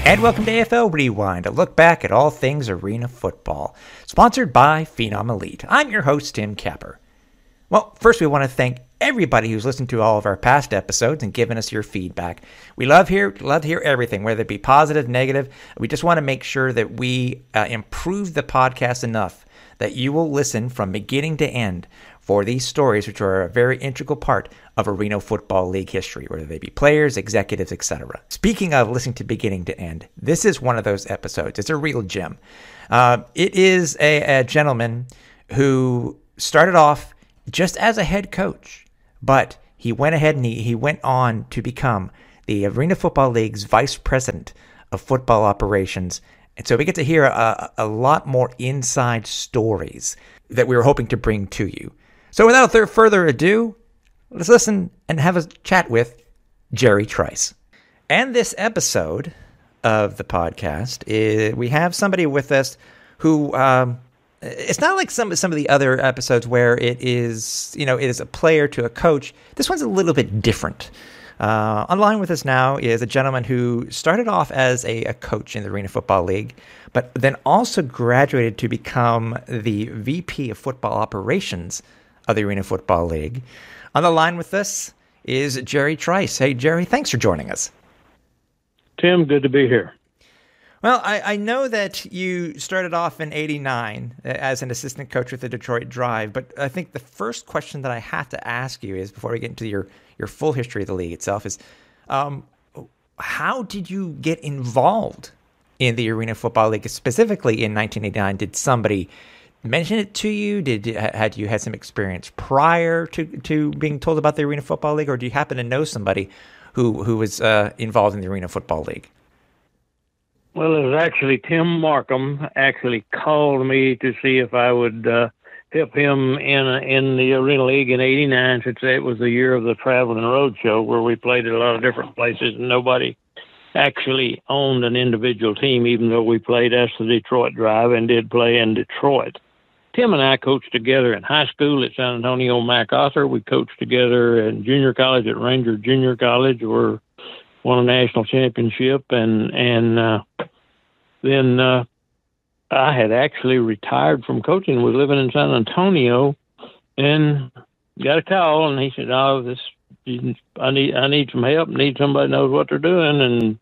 And welcome to AFL Rewind, a look back at all things arena football. Sponsored by Phenom Elite. I'm your host, Tim Capper. Well, first we want to thank everybody who's listened to all of our past episodes and given us your feedback. We love to hear everything, whether it be positive, negative. We just want to make sure that we improve the podcast enough that you will listen from beginning to end for these stories, which are a very integral part of Arena Football League history, whether they be players, executives, etc. Speaking of listening to beginning to end, this is one of those episodes. It's a real gem. It is a gentleman who started off just as a head coach, but he went ahead and he went on to become the Arena Football League's vice president of football operations. And so we get to hear a lot more inside stories that we were hoping to bring to you. So without further ado, let's listen and have a chat with Jerry Trice. And this episode of the podcast, we have somebody with us who, it's not like some of the other episodes where it is a player to a coach. This one's a little bit different. Online with us now is a gentleman who started off as a coach in the Arena Football League, but then also graduated to become the VP of Football Operations of the Arena Football League. On the line with us is Jerry Trice. Hey, Jerry, thanks for joining us. Tim, good to be here. Well, I know that you started off in '89 as an assistant coach with the Detroit Drive, but I think the first question that I have to ask you is, before we get into your full history of the league itself, is how did you get involved in the Arena Football League, specifically in 1989? Did somebody mention it to you? Had you had some experience prior to being told about the Arena Football League, or do you happen to know somebody who was involved in the Arena Football League? Well, it was actually Tim Markham actually called me to see if I would help him in the Arena League in '89, since it was the year of the Traveling Road Show, where we played at a lot of different places, and nobody actually owned an individual team, even though we played as the Detroit Drive and did play in Detroit. Tim and I coached together in high school at San Antonio MacArthur. We coached together in junior college at Ranger Junior College, where we won a national championship, and then I had actually retired from coaching, was living in San Antonio, and got a call, and he said, "Oh, I need some help. Need somebody who knows what they're doing, and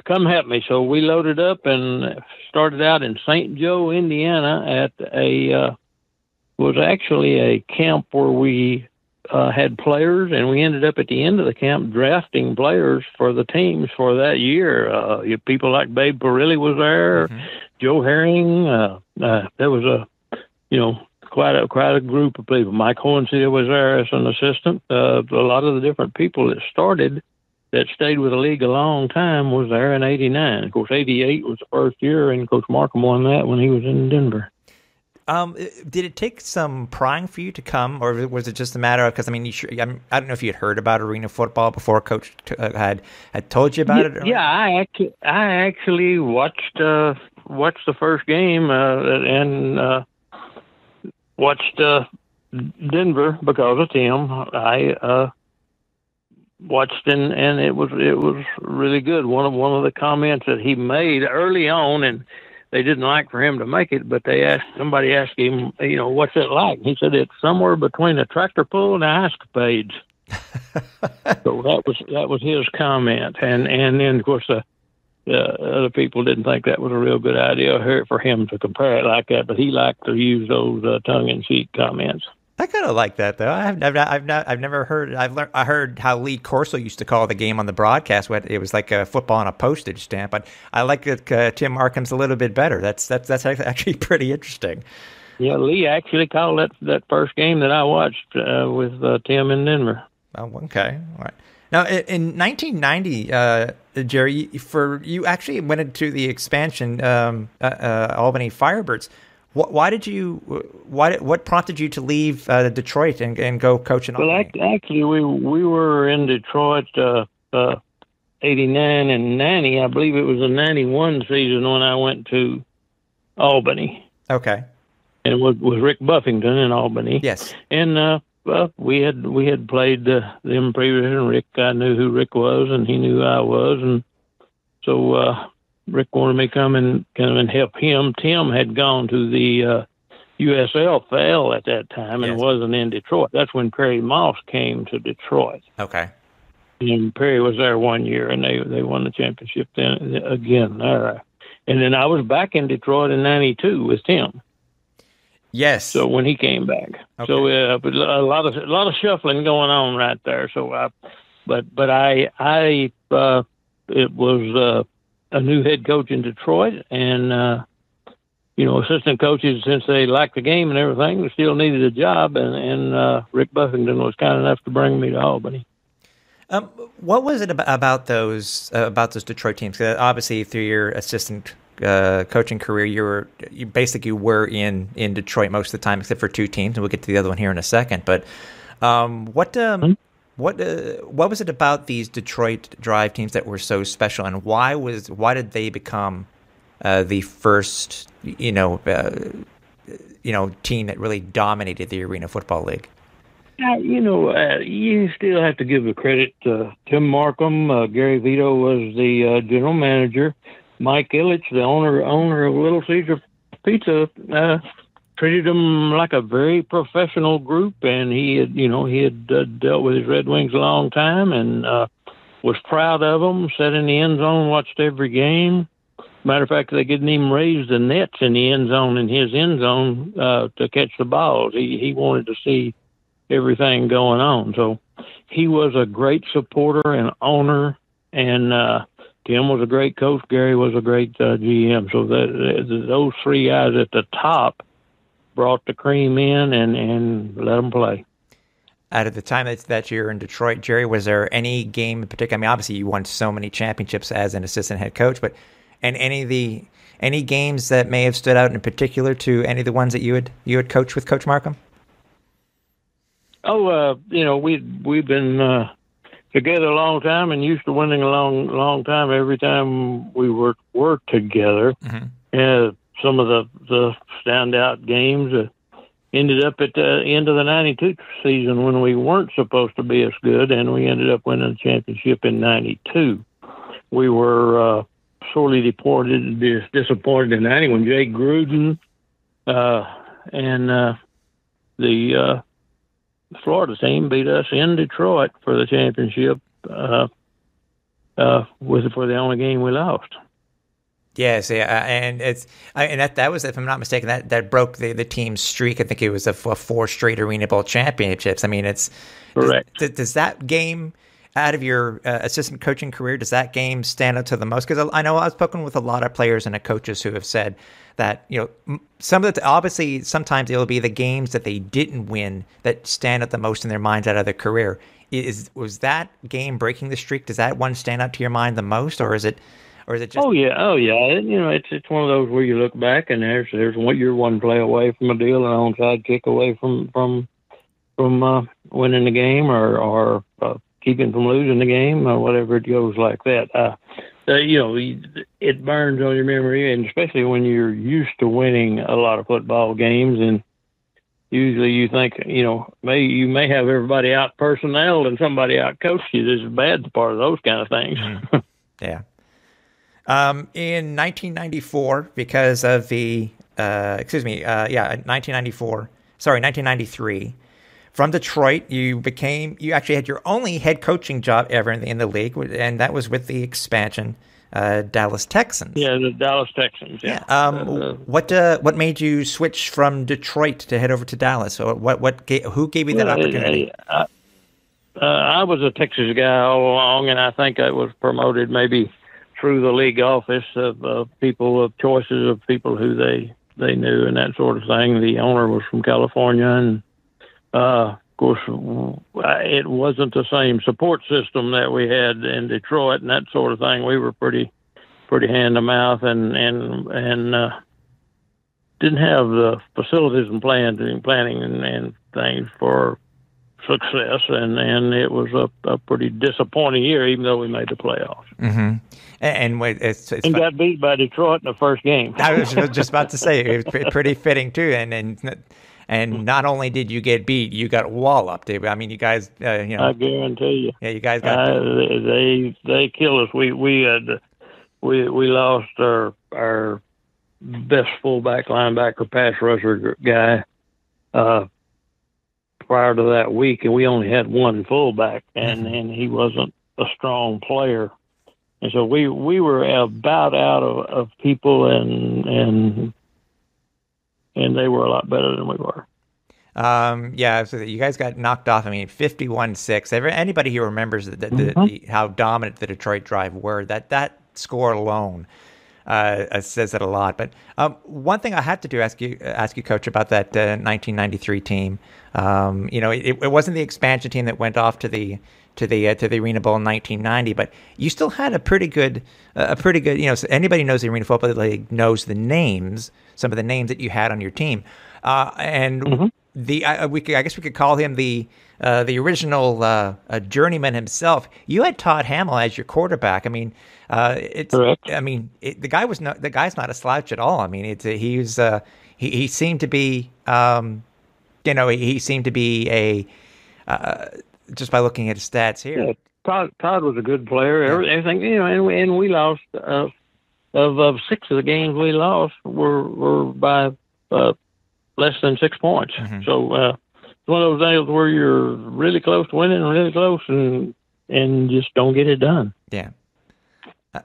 come help me." So we loaded up and started out in St. Joe, Indiana, at was actually a camp where we had players, and we ended up at the end of the camp drafting players for the teams for that year. People like Babe Parilli was there, mm-hmm. Joe Herring. There was quite a group of people. Mike Hornseal was there as an assistant. A lot of the different people that started, that stayed with the league a long time, was there in '89. Of course, '88 was the first year, and Coach Markham won that when he was in Denver. Did it take some prying for you to come, or was it just a matter of, because I don't know if you had heard about Arena Football before Coach had told you about it? Yeah, I actually watched the first game and watched Denver because of Tim. I watched and it was really good. One of the comments that he made early on, and they didn't like for him to make it, but somebody asked him, what's it like? He said it's somewhere between a tractor pull and an escapades. So that was his comment, and then of course the other people didn't think that was a real good idea for him to compare it like that, but he liked to use those tongue-in-cheek comments. I kind of like that, though. I've never heard. I heard how Lee Corso used to call the game on the broadcast. It was like a football on a postage stamp. But I like that Tim Markham's a little bit better. That's actually pretty interesting. Yeah, Lee actually called that first game that I watched with Tim in Denver. Oh, okay, all right. Now, in 1990, Jerry, you actually went into the expansion Albany Firebirds. What prompted you to leave Detroit and go coach in Albany? Well, actually, we were in Detroit 89 and 90. I believe it was the 91 season when I went to Albany. Okay. And it was Rick Buffington in Albany. Yes. And we had played them previously, and Rick, I knew who Rick was, and he knew who I was, and So Rick wanted me to come and help him. Tim had gone to the USFL at that time and wasn't in Detroit. That's when Perry Moss came to Detroit. Okay. And Perry was there 1 year, and they won the championship then again there. And then I was back in Detroit in '92 with Tim. Yes. So when he came back, okay. So but a lot of shuffling going on right there. So it was a new head coach in Detroit, and assistant coaches, since they liked the game and everything, they still needed a job. And Rick Buffington was kind enough to bring me to Albany. What was it about those Detroit teams? 'Cause obviously, through your assistant coaching career, you basically were in Detroit most of the time, except for two teams, and we'll get to the other one here in a second. But what was it about these Detroit Drive teams that were so special, and why did they become the first team that really dominated the Arena Football League? You still have to give the credit to Tim Markham. Gary Vito was the general manager. Mike Illich, the owner of Little Caesar Pizza, treated them like a very professional group, and he had dealt with his Red Wings a long time, and was proud of them. Sat in the end zone, watched every game. Matter of fact, they didn't even raise the nets in the end zone, in his end zone, to catch the balls. He wanted to see everything going on. So he was a great supporter and owner, and Tim was a great coach. Gary was a great GM. So those three guys at the top brought the cream in and let them play. Out of the time that you're in Detroit, Jerry, was there any game in particular? I mean, obviously you won so many championships as an assistant head coach, but any games that may have stood out in particular to any of the ones that you had coached with Coach Markham? Oh, we've been together a long time and used to winning a long time. Every time we worked together, some of the standout games ended up at the end of the '92 season when we weren't supposed to be as good, and we ended up winning the championship in '92. We were sorely disappointed in '90 when Jay Gruden and the Florida team beat us in Detroit for the championship for the only game we lost. Yes, yeah, and that was, if I'm not mistaken, that broke the team's streak. I think it was a 4 straight Arena Bowl championships. I mean, it's correct. Does that game, out of your assistant coaching career, does that game stand out to the most? Because I know I've spoken with a lot of players and coaches who have said that some of the obviously sometimes it'll be the games that they didn't win that stand out the most in their minds out of their career. Was that game breaking the streak? Does that one stand out to your mind the most, or is it just? Oh yeah. It's one of those where you look back and there's you're one play away from a deal, an onside kick away from winning the game or keeping from losing the game or whatever it goes like that. It burns on your memory, and especially when you're used to winning a lot of football games, and usually you think, you may have everybody out personnel and somebody out coached you. This is a bad part of those kind of things. Yeah. In 1994, because of the, 1993, from Detroit, you actually had your only head coaching job ever in the league, and that was with the expansion Dallas Texans. Yeah, the Dallas Texans. Yeah. What made you switch from Detroit to head over to Dallas? Or who gave you that opportunity? I was a Texas guy all along, and I think I was promoted maybe through the league office of people, of choices of people who they knew and that sort of thing. The owner was from California, and of course, it wasn't the same support system that we had in Detroit and that sort of thing. We were pretty hand to mouth and didn't have the facilities and planning and things for success. And it was a pretty disappointing year, even though we made the playoffs. Mm-hmm. And got beat by Detroit in the first game. I was just about to say, it was pretty fitting too. And not only did you get beat, you got walloped. I mean, you guys, I guarantee you. Yeah, you guys got. They killed us. We had we lost our best fullback, linebacker, pass rusher guy prior to that week, and we only had one fullback, and he wasn't a strong player. And so we were about out of people, and they were a lot better than we were. Yeah, so you guys got knocked off. I mean, 51-6. Anybody who remembers how dominant the Detroit Drive were, that score alone says it a lot. But one thing I had to ask you, Coach, about that 1993 team. It wasn't the expansion team that went off to the Arena Bowl in 1990, but you still had a pretty good. So anybody knows the Arena Football League knows some of the names that you had on your team, and I guess we could call him the original journeyman himself. You had Todd Hamill as your quarterback. I mean, correct. I mean, the guy's not a slouch at all. I mean, he seemed to be, he seemed to be a just by looking at his stats here. Yeah, Todd was a good player. Everything, and we lost of 6 of the games we lost were by less than 6 points. So it's one of those things where you're really close to winning, really close, and just don't get it done. Yeah.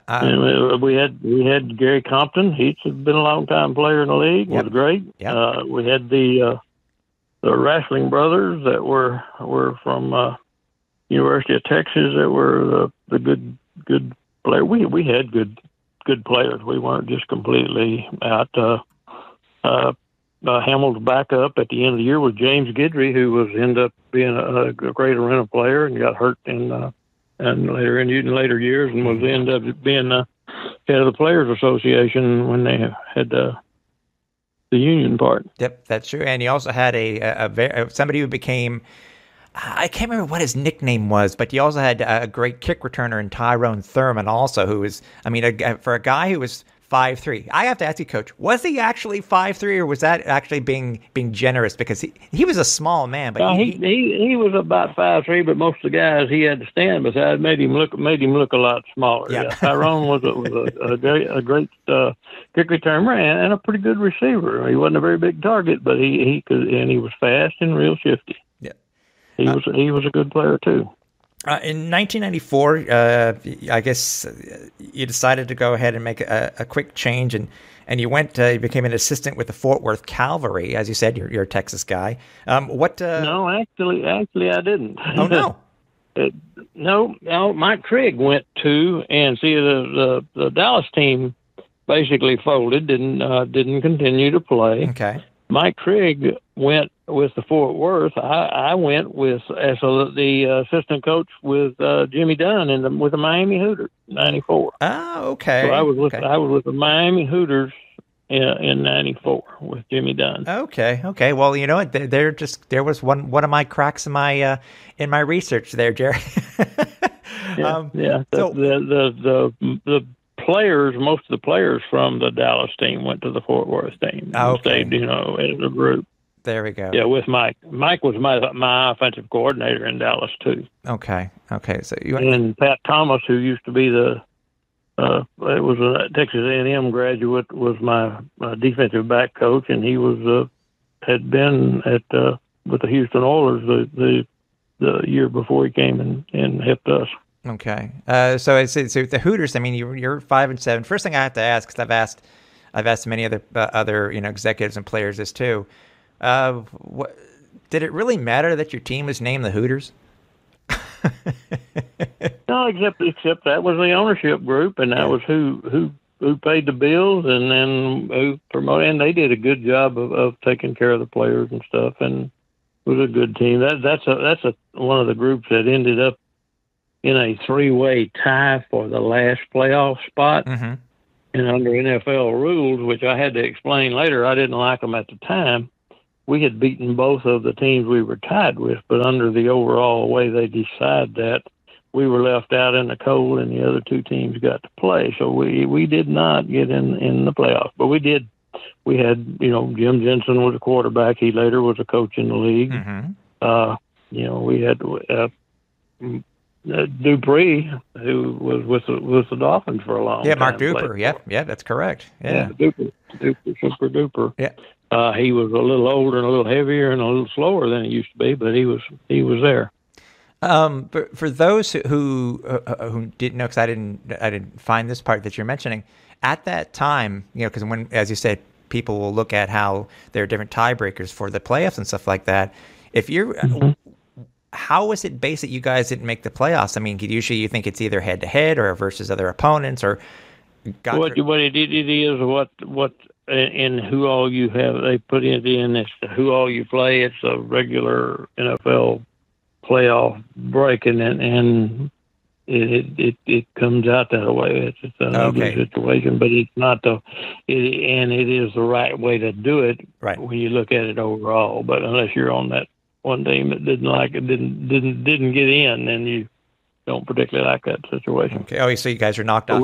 And we had Gary Compton. He's been a long time player in the league. Was great. Yep. We had the Wrestling brothers that were from University of Texas that were the good player. We had good players. We weren't just completely out. Hamill's backup at the end of the year was James Guidry, who ended up being a great arena player and got hurt in later years, and was ended up being head of the Players Association when they had the union part. Yep, that's true. And he also had somebody who became, I can't remember what his nickname was, but he also had a great kick returner in Tyrone Thurman also, who was, I mean, for a guy who was 5'3". I have to ask you, Coach, was he actually 5'3", or was that actually being generous? Because he was a small man, but he was about 5'3", but most of the guys he had to stand beside made him look a lot smaller. Yeah. Yeah. Tyrone was a great kick returner and a pretty good receiver. He wasn't a very big target, but he could, and he was fast and real shifty. Yeah, he was a good player too. In 1994, I guess you decided to go ahead and make a quick change, and you became an assistant with the Fort Worth Cavalry. As you said, you're a Texas guy. No, actually, I didn't. Oh no. No. Mike Trigg went to, and see the Dallas team basically folded, didn't continue to play. Okay. Mike Trigg went with the Fort Worth. I went with as the assistant coach with Jimmy Dunn with the Miami Hooters, 94. Oh, okay. So I was with the Miami Hooters in 94 with Jimmy Dunn. Okay. Well, you know what? There was one of my cracks in my research there, Jerry. Yeah. So the players, most of the players from the Dallas team went to the Fort Worth team. Okay. Stayed, as a group. There we go. Yeah, with Mike. Mike was my offensive coordinator in Dallas too. Okay. So and Pat Thomas, who used to be it was a Texas A&M graduate, was my defensive back coach, and he had been with the Houston Oilers the year before he came and helped us. Okay. So the Hooters. I mean, you're 5-7. First thing I have to ask, because I've asked many other executives and players this too. Did it really matter that your team was named the Hooters? No, except that was the ownership group, and that was who paid the bills, and then who promoted. And they did a good job of taking care of the players and stuff, and it was a good team. That's one of the groups that ended up in a 3-way tie for the last playoff spot. Mm-hmm. And under NFL rules, which I had to explain later, I didn't like them at the time. We had beaten both of the teams we were tied with, but under the overall way they decided that, we were left out in the cold and the other two teams got to play. So we did not get in the playoffs, but we did. We had, Jim Jensen was a quarterback. He later was a coach in the league. Mm-hmm. We had Dupree, who was with the Dolphins for a long time. Yeah, Mark Duper. Yeah, that's correct. Yeah, Duper, super duper. Yeah. He was a little older and a little heavier and a little slower than he used to be, but he was there. But for those who didn't know, because I didn't find this part that you're mentioning at that time, because when, as you said, people will look at how there are different tiebreakers for the playoffs and stuff like that. If you're, how was it based that you guys didn't make the playoffs? I mean, usually you think it's either head to head or versus other opponents, or what it is what and who all you have. They put it in as to who all you play. It's a regular NFL playoff break, and it comes out that way. It's an ugly situation, but it's not and it is the right way to do it when you look at it overall. But unless you're on that one team that didn't get in, then you don't particularly like that situation. Okay. Oh, so you guys are knocked off.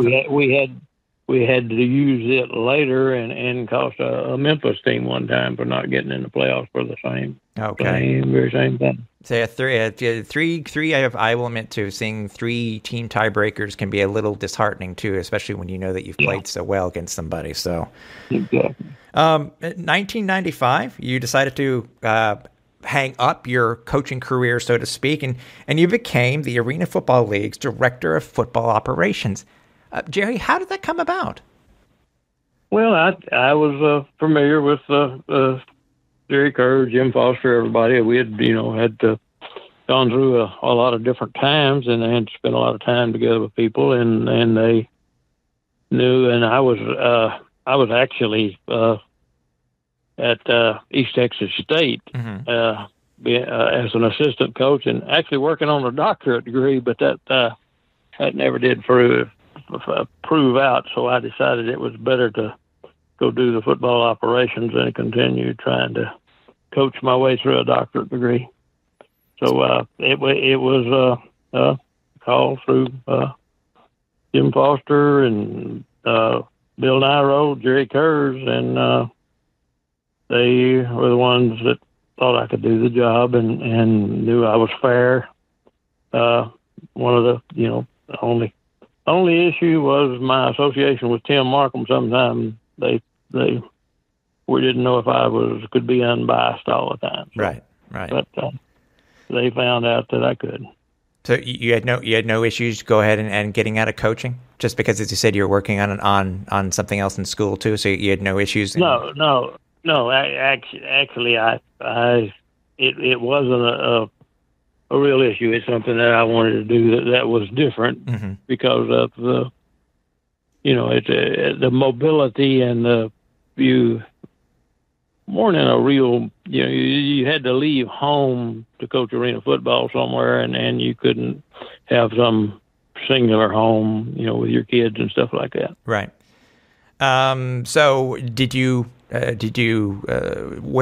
We had to use it later and cost a Memphis team one time for not getting in the playoffs for the same very same thing. So three. I will admit to seeing 3 team tiebreakers can be a little disheartening too, especially when you know that you've played so well against somebody. So, exactly. 1995, you decided to hang up your coaching career, so to speak, and you became the Arena Football League's Director of Football Operations. Jerry, how did that come about? Well, I was familiar with Jerry Kerr, Jim Foster, everybody. We had gone through a lot of different times, and they had spent a lot of time together with people, and they knew. And I was actually at East Texas State as an assistant coach, and actually working on a doctorate degree, but that never did prove out. So I decided it was better to go do the football operations and continue trying to coach my way through a doctorate degree. So it was a call through Jim Foster and Bill Nyro, Jerry Kurz, and they were the ones that thought I could do the job and knew I was fair. One of the only issue was my association with Tim Markham. Sometimes we didn't know if I could be unbiased all the time. So, right. But they found out that I could. So you had no issues to go ahead and getting out of coaching, just because, as you said, you were working on something else in school too. So you had no issues. No. Actually, it wasn't a real issue. It's something that I wanted to do that was different because of the mobility and you weren't in a real, you had to leave home to coach arena football somewhere, and you couldn't have some singular home, with your kids and stuff like that. Right. So where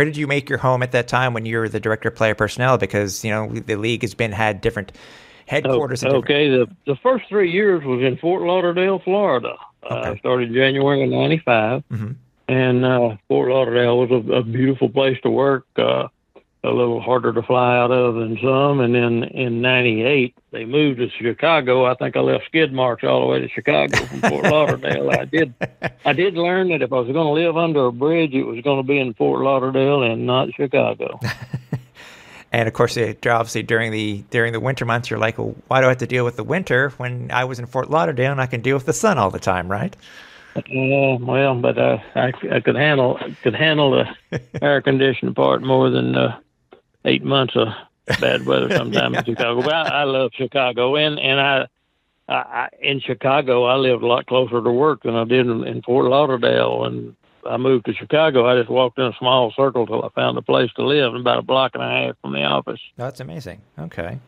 did you make your home at that time when you were the director of player personnel? Because, the league had different headquarters. The first 3 years was in Fort Lauderdale, Florida. I started January of 95. And Fort Lauderdale was a beautiful place to work, a little harder to fly out of than some. And then in 98, they moved to Chicago. I think I left skid marks all the way to Chicago from Fort Lauderdale. I did learn that if I was going to live under a bridge, it was going to be in Fort Lauderdale and not Chicago. And of course, obviously during the winter months, you're like, well, why do I have to deal with the winter when I was in Fort Lauderdale and I can deal with the sun all the time, right? But I could handle the air conditioning part more than 8 months of bad weather sometime in Chicago. But I love Chicago, and I in Chicago I lived a lot closer to work than I did in Fort Lauderdale. And I moved to Chicago. I just walked in a small circle till I found a place to live, about a block and a half from the office. That's amazing. Okay.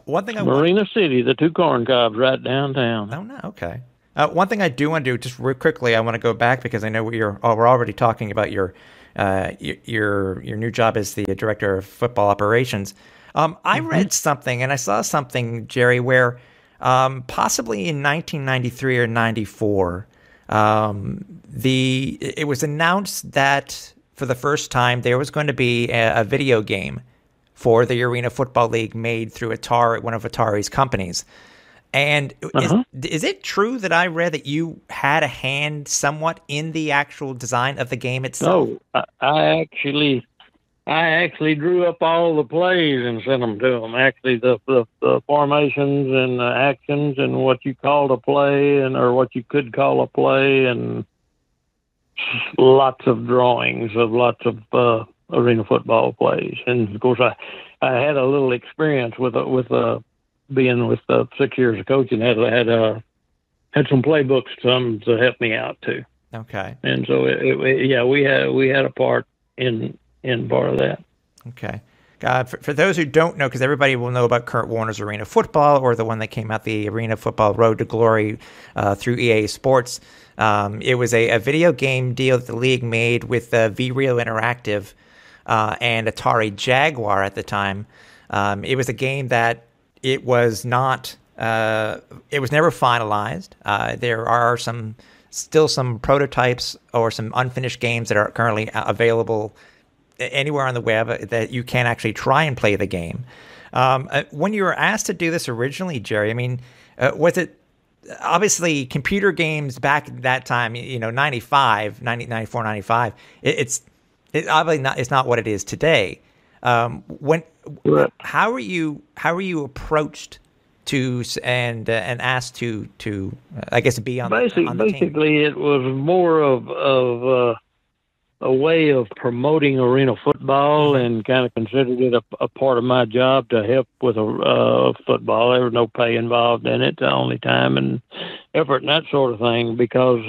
One thing Marina City, the 2 corn cobs right downtown. Oh no. Okay. One thing I do want to do, just real quickly, I want to go back because I know we're already talking about your new job as the director of football operations. I read something and I saw something, Jerry, where possibly in 1993 or 94, it was announced that for the first time there was going to be a video game for the Arena Football League made through Atari, one of Atari's companies. And is it true that I read that you had a hand somewhat in the actual design of the game itself? No, I actually drew up all the plays and sent them to them. Actually, the formations and the actions and what you called a play or what you could call a play, and lots of drawings of lots of arena football plays. And of course, I had a little experience with being with 6 years of coaching. Had some playbooks to help me out too. Okay. And so we had a part in part of that. Okay. For those who don't know, because everybody will know about Kurt Warner's Arena Football, or the one that came out, the Arena Football Road to Glory through EA Sports. It was a video game deal that the league made with V-Real Interactive and Atari Jaguar at the time. It was a game that it was not. It was never finalized. There are still some prototypes or some unfinished games that are currently available anywhere on the web that you can actually try and play the game. When you were asked to do this originally, Jerry, I mean, was it obviously computer games back at that time, 94, 95, it's obviously not, it's not what it is today. How were you approached to and asked to I guess be on the team? Basically, it was more of a way of promoting arena football, and kind of considered it a part of my job to help with football. There was no pay involved in it, the only time and effort and that sort of thing, because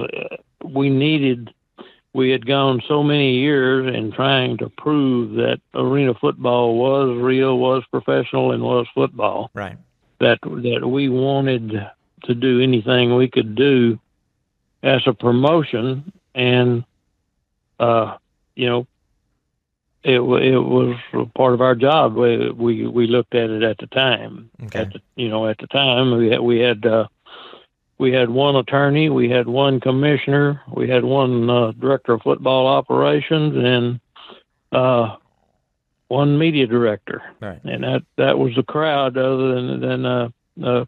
we had gone so many years in trying to prove that arena football was real, was professional, and was football. Right. That we wanted to do anything we could do as a promotion, and it was part of our job. We looked at it at the time. Okay. At the time we had one attorney, we had one commissioner, we had one director of football operations, and one media director. Right. And that was the crowd, other than a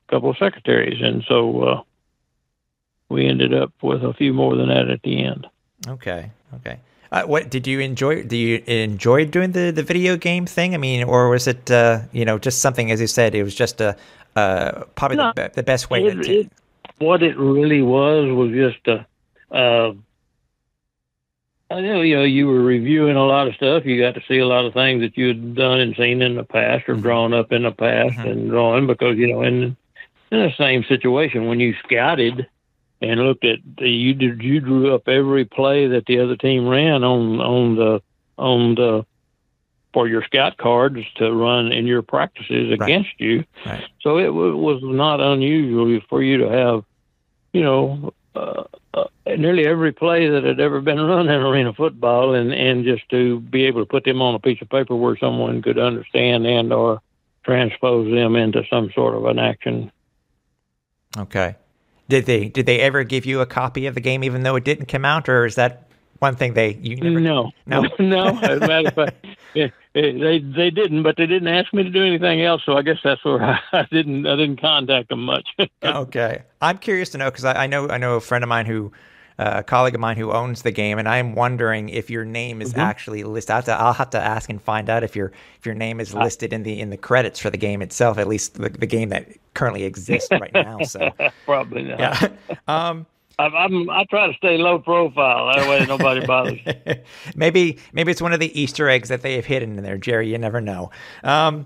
couple of secretaries. And so we ended up with a few more than that at the end. Okay. What did you enjoy? Do you enjoy doing the video game thing? I mean, or was it just something, as you said, it was just probably the best way what it really was just I know, you were reviewing a lot of stuff. You got to see a lot of things that you had done and seen in the past, or drawn up in the past, and drawing, because in the same situation when you scouted and looked at you drew up every play that the other team ran on the for your scout cards to run in your practices against you. Right. So it was not unusual for you to have, nearly every play that had ever been run in arena football, and just to be able to put them on a piece of paper where someone could understand and or transpose them into some sort of an action. Okay. Did they ever give you a copy of the game, even though it didn't come out, or is that one thing you never? No. As a matter of fact, they didn't, but they didn't ask me to do anything else. So I guess that's where I didn't contact them much. Okay, I'm curious to know, because I know a friend of mine a colleague of mine who owns the game, and I'm wondering if your name is actually listed. I'll have to ask and find out if your name is listed in the credits for the game itself, at least the game that currently exists right now. So probably not. Yeah. I try to stay low profile. That way nobody bothers me. Maybe it's one of the Easter eggs that they have hidden in there, Jerry. You never know. For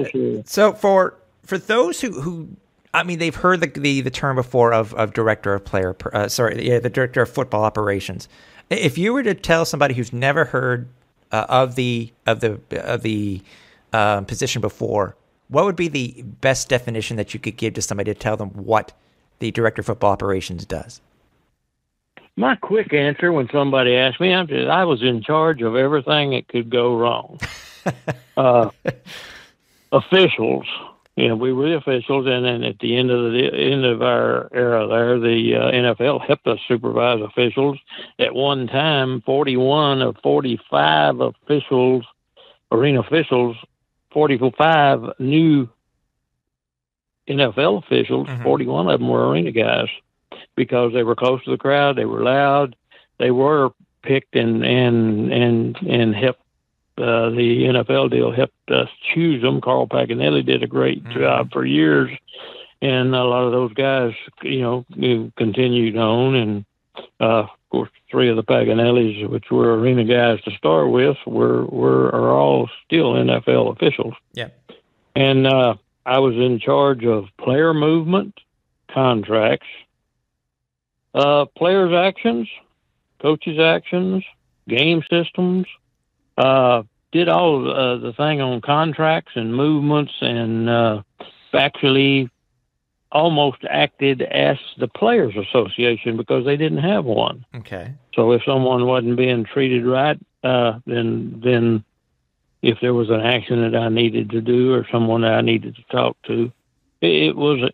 sure. So for those who I mean, they've heard the term before of director of the director of football operations. If you were to tell somebody who's never heard of the position before, what would be the best definition that you could give to somebody to tell them what the director of football operations does? My quick answer when somebody asks me, I was in charge of everything that could go wrong. Officials. We were the officials, and then at the end of our era there, the NFL helped us supervise officials. At one time, 41 of 45 arena officials 45 new NFL officials. 41 of them were arena guys because they were close to the crowd. They were loud. They were picked and helped. The NFL deal helped us choose them. Carl Paganelli did a great job for years, and a lot of those guys, continued on. And of course, 3 of the Paganellis, which were arena guys to start with, are all still NFL officials. Yeah. And I was in charge of player movement, contracts, players' actions, coaches' actions, game systems. Did all the thing on contracts and movements, and actually almost acted as the Players Association because they didn't have one. Okay. So if someone wasn't being treated right, then if there was an action that I needed to do or someone that I needed to talk to, it was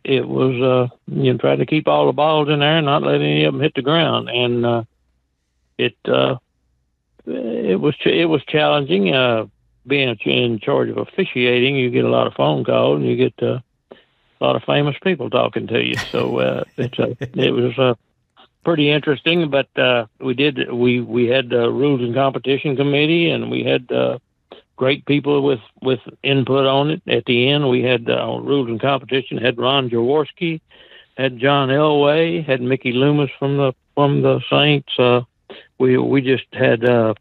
try to keep all the balls in there and not let any of them hit the ground. And it was challenging. Being in charge of officiating, you get a lot of phone calls and you get a lot of famous people talking to you. So it was pretty interesting. But we had the Rules and Competition Committee, and we had great people with input on it. At the end, we had Rules and Competition, had Ron Jaworski, had John Elway, had Mickey Loomis from the Saints. We just had a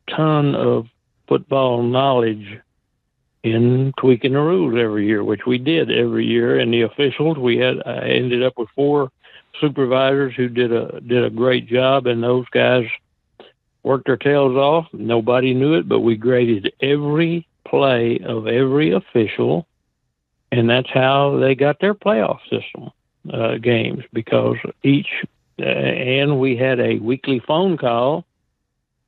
ton of football knowledge in tweaking the rules every year, which we did every year. And the officials, I ended up with 4 supervisors who did a great job, and those guys worked their tails off. Nobody knew it, but we graded every play of every official, and that's how they got their playoff system games, because and we had a weekly phone call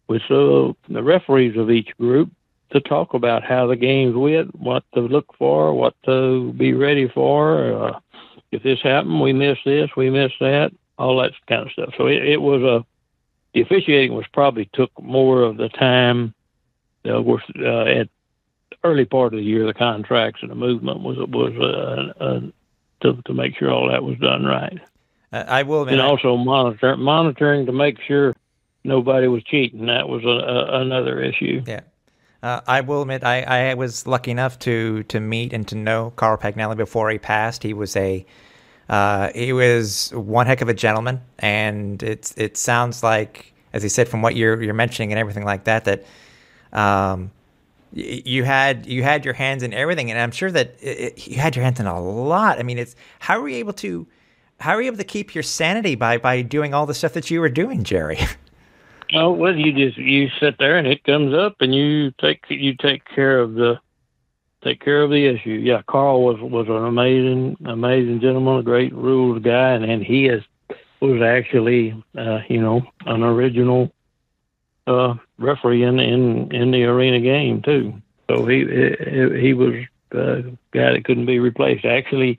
with the referees of each group to talk about how the games went, what to look for, what to be ready for. If this happened, we missed this, we missed that, all that kind of stuff. So it was the officiating probably took more of the time. At the early part of the year, the contracts and the movement was to make sure all that was done right. I will admit, and also monitoring to make sure nobody was cheating. That was another issue. Yeah. I will admit, I was lucky enough to meet and to know Carl Paganelli before he passed. He was he was one heck of a gentleman, and it sounds like, as he said, from what you're mentioning and everything like that, that you had your hands in everything, and I'm sure that you had your hands in a lot. I mean, how were you able to keep your sanity by doing all the stuff that you were doing, Jerry? Oh, well, you sit there and it comes up, and you take care of the issue. Yeah, Carl was an amazing gentleman, a great rules guy, and he was actually an original referee in the arena game too. So he was a guy that couldn't be replaced. Actually,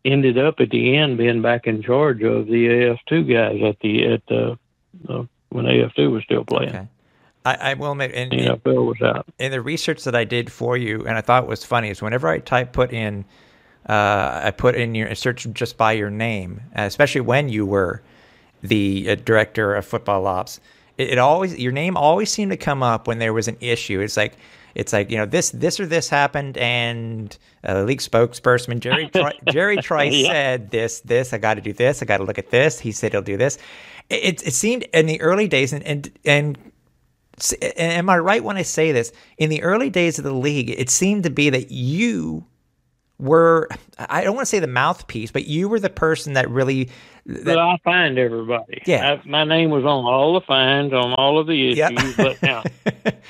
ended up at the end being back in charge of the AF2 guys when AF2 was still playing. Okay. I will admit, NFL was out. In the research that I did for you, and I thought it was funny, is whenever I put in your search just by your name, especially when you were the director of football ops, your name always seemed to come up when there was an issue. It's like this or this happened, and league spokesperson Jerry Trice said this. I got to do this. I got to look at this. He said he'll do this. It seemed in the early days, and am I right when I say this? In the early days of the league, it seemed to be that you were, I don't want to say the mouthpiece, but you were the person that really... Well, I fined everybody. Yeah. My name was on all the fines, on all of the issues. Yep. But now,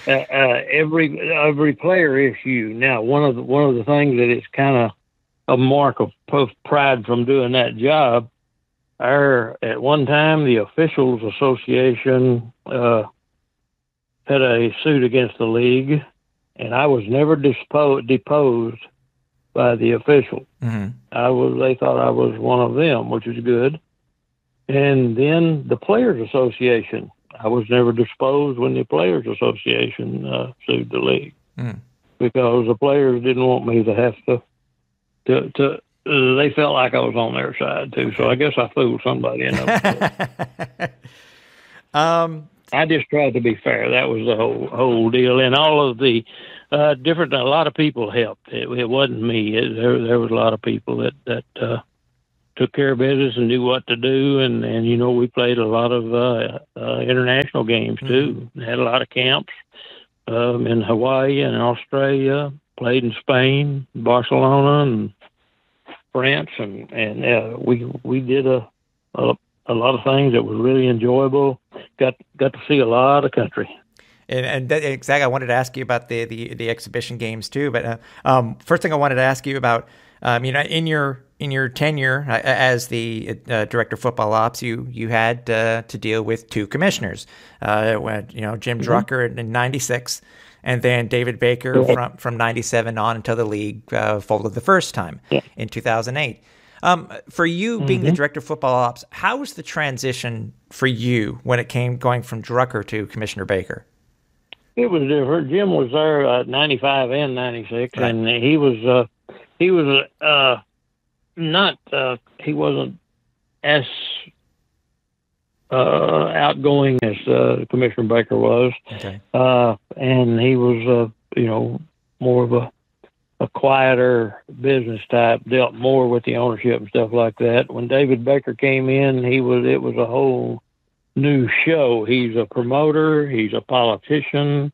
every player issue. Now, one of the things that is kind of a mark of pride from doing that job, at one time, the Officials Association had a suit against the league, and I was never deposed by the official. Mm-hmm. They thought I was one of them, which is good. And then the Players Association, I was never deposed when the Players Association sued the league. Mm. because the players didn't want me to have to they felt like I was on their side too. So I guess I fooled somebody in them. I just tried to be fair. That was the whole deal. And all of the a lot of people helped. It wasn't me. There was a lot of people that took care of business and knew what to do. And we played a lot of international games too. Had a lot of camps in Hawaii and Australia, played in Spain, Barcelona, and France. And we did a lot of things that was really enjoyable. Got to see a lot of country. And exactly, I wanted to ask you about the exhibition games too. But first thing I wanted to ask you about, in your tenure as the director of football ops, you had to deal with two commissioners. Jim Drucker in '96, and then David Baker from '97 on until the league folded the first time in 2008. For you being the director of football ops, how was the transition for you when it came going from Drucker to Commissioner Baker? It was different. Jim was there 95 and 96, right. And he wasn't as outgoing as Commissioner Baker was. Okay. And he was more of a quieter business type, dealt more with the ownership and stuff like that. When David Baker came in, it was a whole new show. He's a promoter. He's a politician.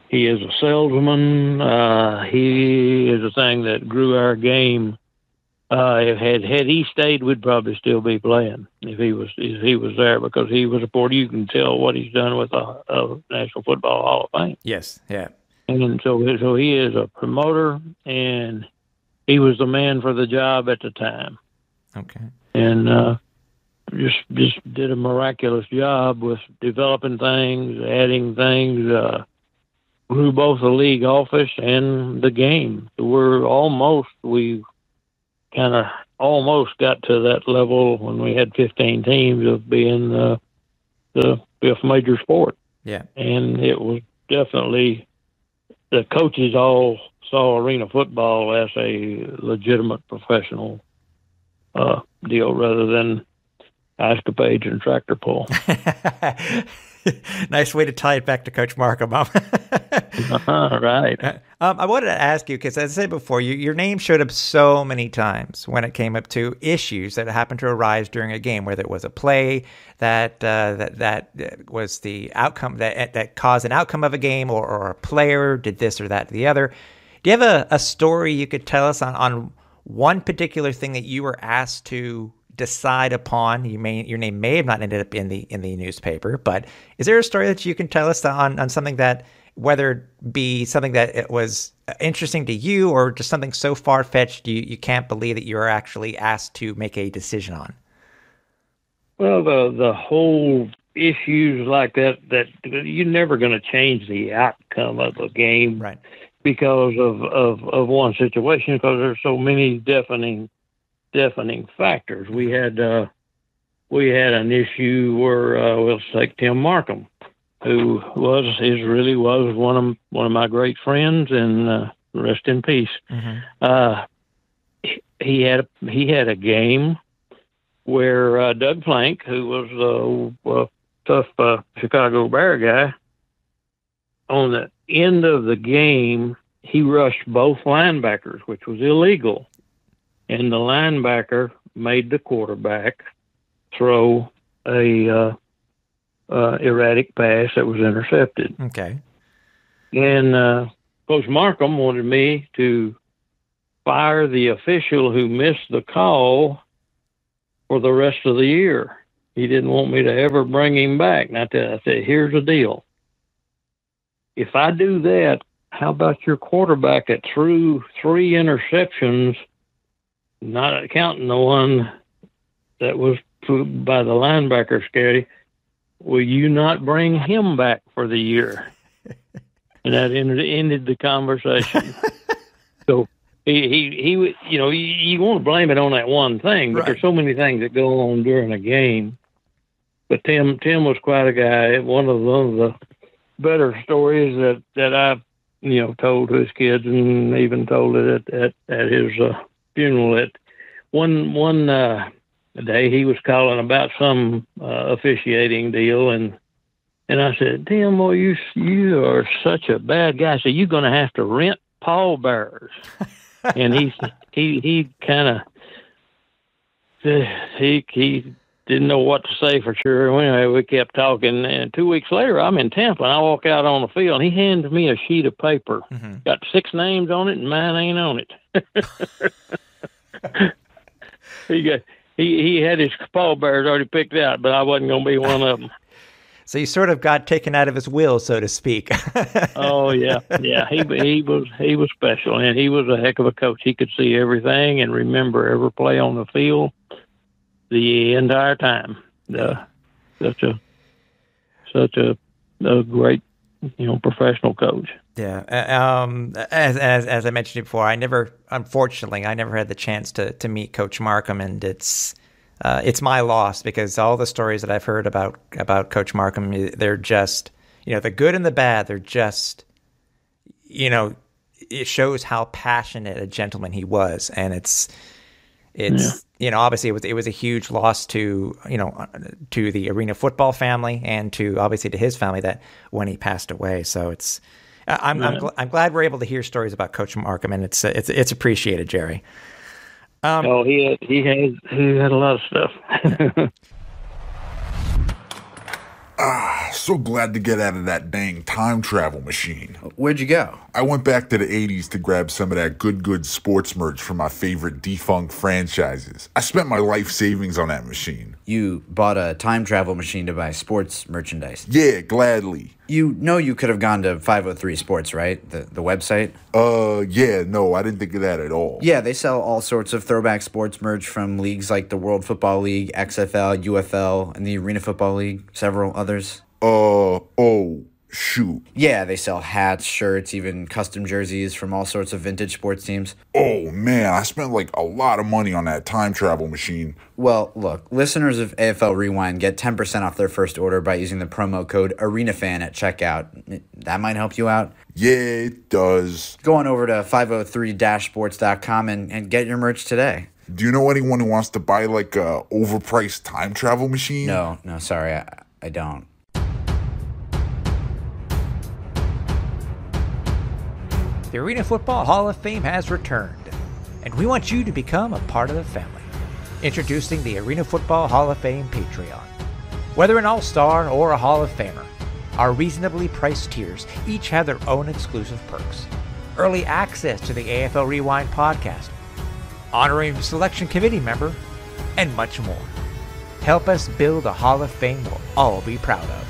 He is a salesman. He is a thing that grew our game. Had he stayed, we'd probably still be playing if he was there, because he was a reporter. You can tell what he's done with the National Football Hall of Fame. Yes, yeah. And so he is a promoter, and he was the man for the job at the time. Okay. And just did a miraculous job with developing things, adding things, grew both the league office and the game. We kind of almost got to that level when we had 15 teams of being the fifth major sport. Yeah. And it was definitely, the coaches all saw arena football as a legitimate professional deal rather than escapades and tractor pull. Nice way to tie it back to Coach Markham. Right. I wanted to ask you, because as I said before, your name showed up so many times when it came up to issues that happened to arise during a game, whether it was a play that was the outcome that caused an outcome of a game, or a player did this or that or the other. Do you have a story you could tell us on one particular thing that you were asked to decide upon? Your name may have not ended up in the newspaper, but is there a story that you can tell us on something that, whether it be something that it was interesting to you or just something so far-fetched you can't believe that you were actually asked to make a decision on? Well, the whole issues like that you're never going to change the outcome of a game, right, because of one situation, because there's so many deafening factors. We had an issue where we'll take Tim Markham, who really was one of my great friends, and rest in peace. Mm-hmm. He had a game where Doug Plank, who was a tough Chicago Bear guy, on the end of the game, he rushed both linebackers, which was illegal. And the linebacker made the quarterback throw a erratic pass that was intercepted. Okay. And Coach Markham wanted me to fire the official who missed the call for the rest of the year. He didn't want me to ever bring him back. And I said, here's the deal. If I do that, how about your quarterback that threw 3 interceptions, not counting the one that was put by the linebacker, Scary? Will you not bring him back for the year? And that ended the conversation. So he you want to blame it on that one thing, but right, there's so many things that go on during a game. But Tim was quite a guy. One of the better stories that I told to his kids, and even told it at his funeral. That one day he was calling about some officiating deal, and I said, "Damn, boy, you are such a bad guy. So you're going to have to rent pallbearers." And he kind of he didn't know what to say for sure. Anyway, we kept talking, and 2 weeks later, I'm in Tampa, and I walk out on the field, and he hands me a sheet of paper. Mm-hmm. Got 6 names on it, and mine ain't on it. He had his pallbearers already picked out, but I wasn't going to be one of them. So you sort of got taken out of his will, so to speak. Oh yeah. He was special, and he was a heck of a coach. He could see everything and remember every play on the field the entire time. Such a great professional coach. Yeah. As I mentioned before, unfortunately, I never had the chance to meet Coach Markham, and it's my loss, because all the stories that I've heard about Coach Markham, they're just, the good and the bad. They're just, it shows how passionate a gentleman he was, and it's obviously it was a huge loss to the Arena football family, and obviously to his family that when he passed away. So it's I'm glad we're able to hear stories about Coach Markham, and it's appreciated, Jerry. He had a lot of stuff. So glad to get out of that dang time travel machine. Where'd you go? I went back to the 80s to grab some of that good sports merch from my favorite defunct franchises. I spent my life savings on that machine. You bought a time travel machine to buy sports merchandise? Yeah, gladly. You could have gone to 503 Sports, right? The website? Yeah, no, I didn't think of that at all. Yeah, they sell all sorts of throwback sports merch from leagues like the World Football League, XFL, UFL, and the Arena Football League, several others. Shoot. Yeah, they sell hats, shirts, even custom jerseys from all sorts of vintage sports teams. Oh, man, I spent a lot of money on that time travel machine. Well, look, listeners of AFL Rewind get 10% off their first order by using the promo code ARENAFAN at checkout. That might help you out. Yeah, it does. Go on over to 503-sports.com and get your merch today. Do you know anyone who wants to buy a overpriced time travel machine? No, sorry, I don't. The Arena Football Hall of Fame has returned, and we want you to become a part of the family. Introducing the Arena Football Hall of Fame Patreon. Whether an All-Star or a Hall of Famer, our reasonably priced tiers each have their own exclusive perks. Early access to the AFL Rewind podcast, honoring selection committee member, and much more. Help us build a Hall of Fame we'll all be proud of.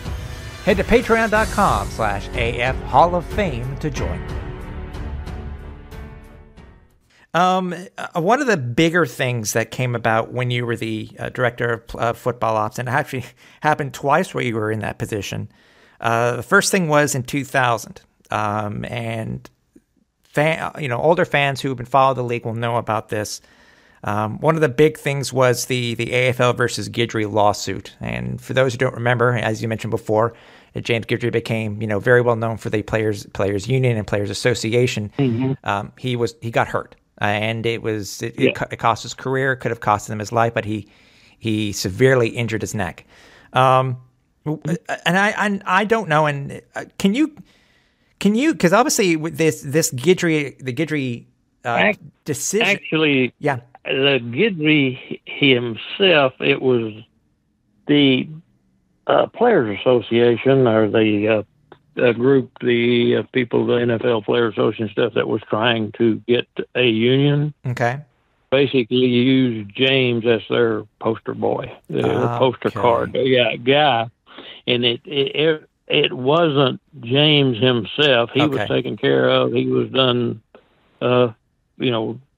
Head to patreon.com/AF Hall of Fame to join. One of the bigger things that came about when you were the director of football ops, and it actually happened twice where you were in that position. The first thing was in 2000, and older fans who have been following the league will know about this. One of the big things was the AFL versus Guidry lawsuit, and for those who don't remember, as you mentioned before, James Guidry became very well known for the players union and players association. Mm-hmm. He got hurt. And it cost his career, could have cost him his life, but he severely injured his neck. And I don't know. And can you? Because obviously with the Guidry decision. Actually, yeah, the Guidry himself. It was the Players Association or the group, the people, the NFL Players Association stuff that was trying to get a union. Okay. Basically, used James as their poster boy, the poster card, guy, and it wasn't James himself. He was taken care of. He was done,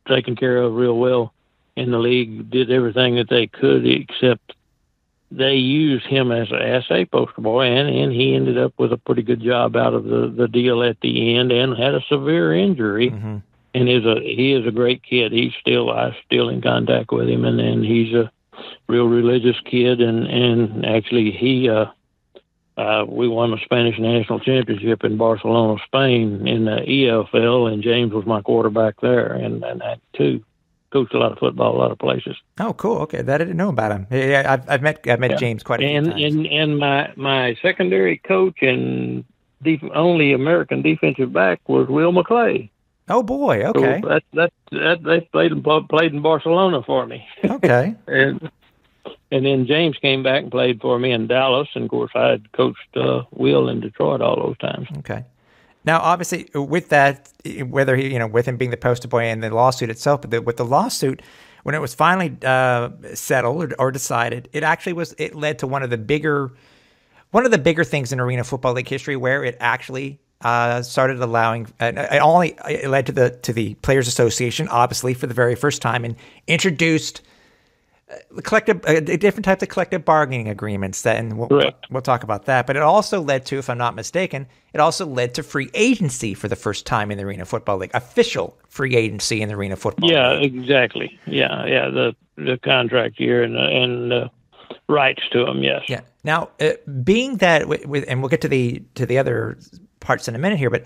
taken care of real well. And the league did everything that they could, except they used him as a poster boy, and he ended up with a pretty good job out of the deal at the end, and had a severe injury. Mm-hmm. And he is a great kid. I'm still in contact with him, and he's a real religious kid. And actually, he we won the Spanish national championship in Barcelona, Spain, in the EFL, and James was my quarterback there, and that too. Coached a lot of football, a lot of places. Oh, cool. Okay, that I didn't know about him. Yeah, I've met James quite a few times. And my secondary coach and only American defensive back was Will McClay. Oh boy, okay. So that they played in Barcelona for me. Okay. And then James came back and played for me in Dallas, and of course I had coached Will in Detroit all those times. Okay. Now, obviously, with that, whether he, with him being the poster boy and the lawsuit itself, but with the lawsuit, when it was finally settled or decided, it led to one of the bigger things in Arena Football League history, where it actually started allowing. It led to the Players Association, obviously, for the very first time, and introduced different types of collective bargaining agreements. And we'll talk about that. But it also led to, if I'm not mistaken, free agency for the first time in the Arena Football League, official free agency in the Arena Football League. Yeah, exactly. Yeah. The contract year and rights to them. Yes. Yeah. Now, being that, and we'll get to the other parts in a minute here, but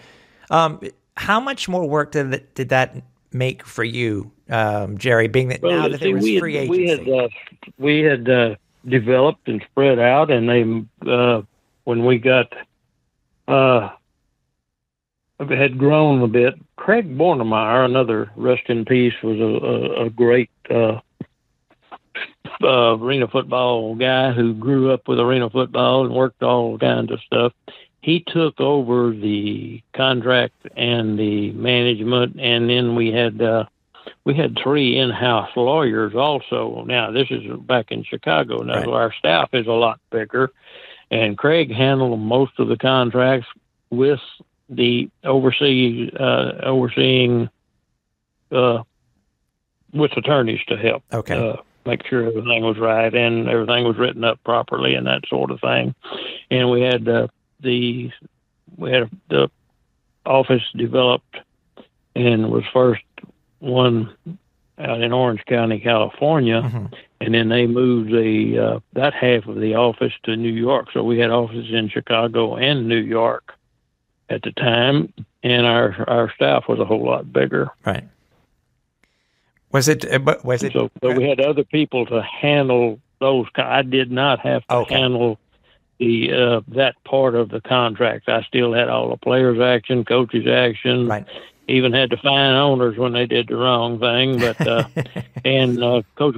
how much more work did that make for you, Jerry, being that now that there was free agency? We had developed and spread out, and they when we got had grown a bit. Craig Bornemeyer, another rest in peace, was a great arena football guy who grew up with arena football and worked all kinds of stuff. He took over the contract and the management, and then we had 3 in-house lawyers also. Now, this is back in Chicago. Now, Our staff is a lot bigger, and Craig handled most of the contracts with the overseeing with attorneys to help. Okay. Make sure everything was right and everything was written up properly and that sort of thing. And we had the office developed and was first one out in Orange County, California, and then they moved that half of the office to New York. So we had offices in Chicago and New York at the time, and our staff was a whole lot bigger. Right. Was it? So we had other people to handle those. I did not have to handle the that part of the contract. I still had all the players' action, coaches' action. Right. Even had to fine owners when they did the wrong thing. But and Coach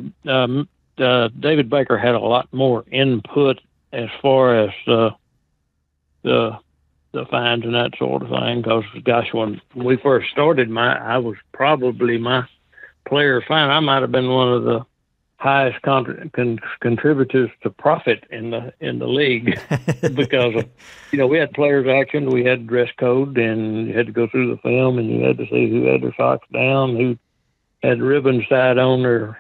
David Baker had a lot more input as far as the fines and that sort of thing. Because gosh, when we first started, I was probably my player fine. I might have been one of the highest contributors to profit in the league because of, we had players' action, we had dress code, and you had to go through the film, and you had to see who had their socks down, who had ribbons tied on their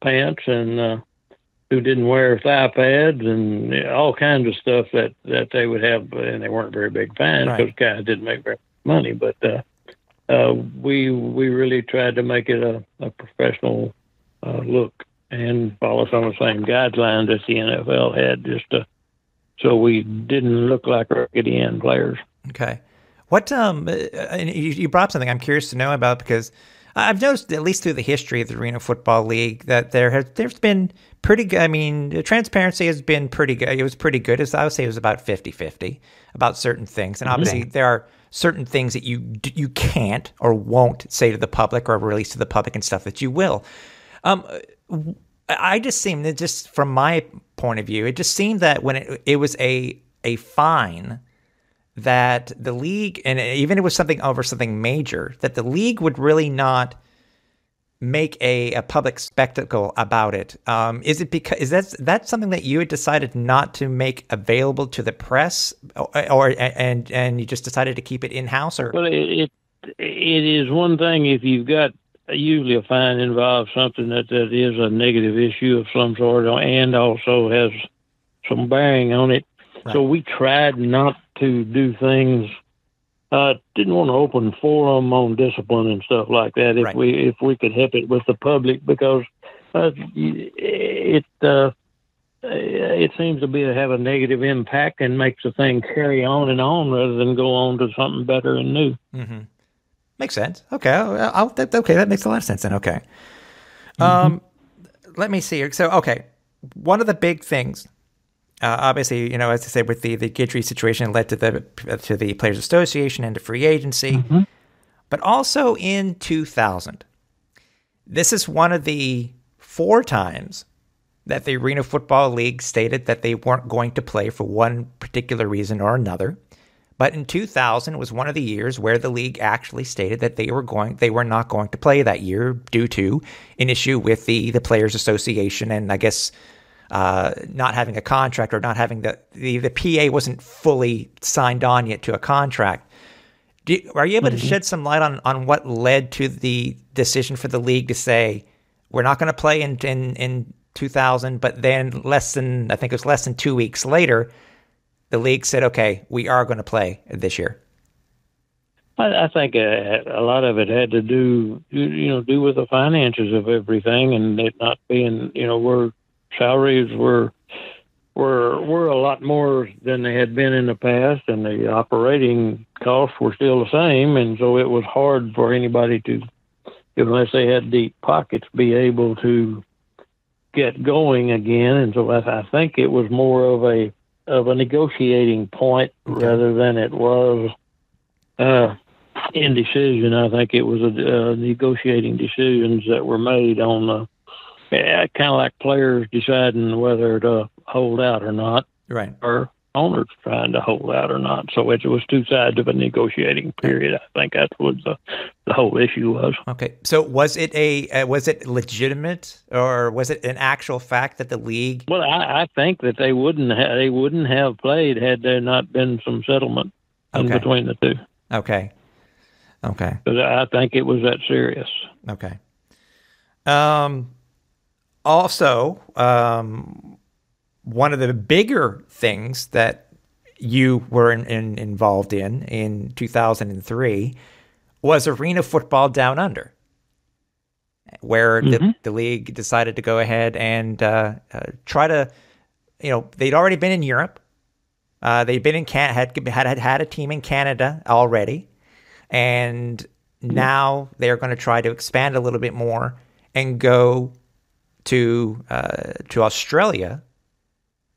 pants, and who didn't wear thigh pads, and all kinds of stuff that they would have, and they weren't very big fines because guys didn't make very much money, but we really tried to make it a professional look and follow some of the same guidelines that the NFL had, so we didn't look like raggedy end players. Okay. What and you brought up something I'm curious to know about, because I've noticed, at least through the history of the Arena Football League, that there's been pretty good. I mean, transparency has been pretty good. It was pretty good. I would say it was about 50-50 about certain things, and obviously there are certain things that you can't or won't say to the public or release to the public, and stuff that you will. I just seemed that, just from my point of view, it just seemed that when it was a fine, that the league, and even if it was something major, that the league would really not make a public spectacle about it. Is it because that's something that you had decided not to make available to the press, and you just decided to keep it in house? Or well, it is one thing if you've got usually a fine involves something that is a negative issue of some sort and also has some bearing on it. Right. So we tried not to do things. Didn't want to open forum on discipline and stuff like that if we could help it with the public, because it seems to have a negative impact and makes the thing carry on and on rather than go on to something better and new. Mm-hmm. Makes sense. Okay. Okay. That makes a lot of sense then. Okay. Let me see here. So, okay. One of the big things, obviously, as I said, with the Guidry situation led to the Players Association and to free agency, but also in 2000, this is one of the 4 times that the Arena Football League stated that they weren't going to play for one particular reason or another. But in 2000 was one of the years where the league actually stated that they were not going to play that year due to an issue with the Players Association, and I guess not having a contract, or not having the PA wasn't fully signed on yet to a contract. Are you able to shed some light on what led to the decision for the league to say we're not going to play in 2000, but then less than 2 weeks later, the league said, okay, we are going to play this year? I think a lot of it had to do with the finances of everything, and it not being, where salaries were a lot more than they had been in the past, and the operating costs were still the same, and so it was hard for anybody to, unless they had deep pockets, be able to get going again. And so I think it was more of a negotiating point rather than it was indecision. I think it was a negotiating decisions that were made on kind of like players deciding whether to hold out or not, right? Or owners trying to hold out or not. So it was 2 sides of a negotiating period. I think that's what the whole issue was. Okay, so was it was it legitimate, or was it an actual fact that the league? Well, I think that they wouldn't have played had there not been some settlement in between the two. Okay. Because I think it was that serious. Okay. Also, one of the bigger things that you were involved in 2003 was Arena Football Down Under, where the league decided to go ahead and try to, they'd already been in Europe. They'd been in had a team in Canada already, and now they're going to try to expand a little bit more and go to Australia.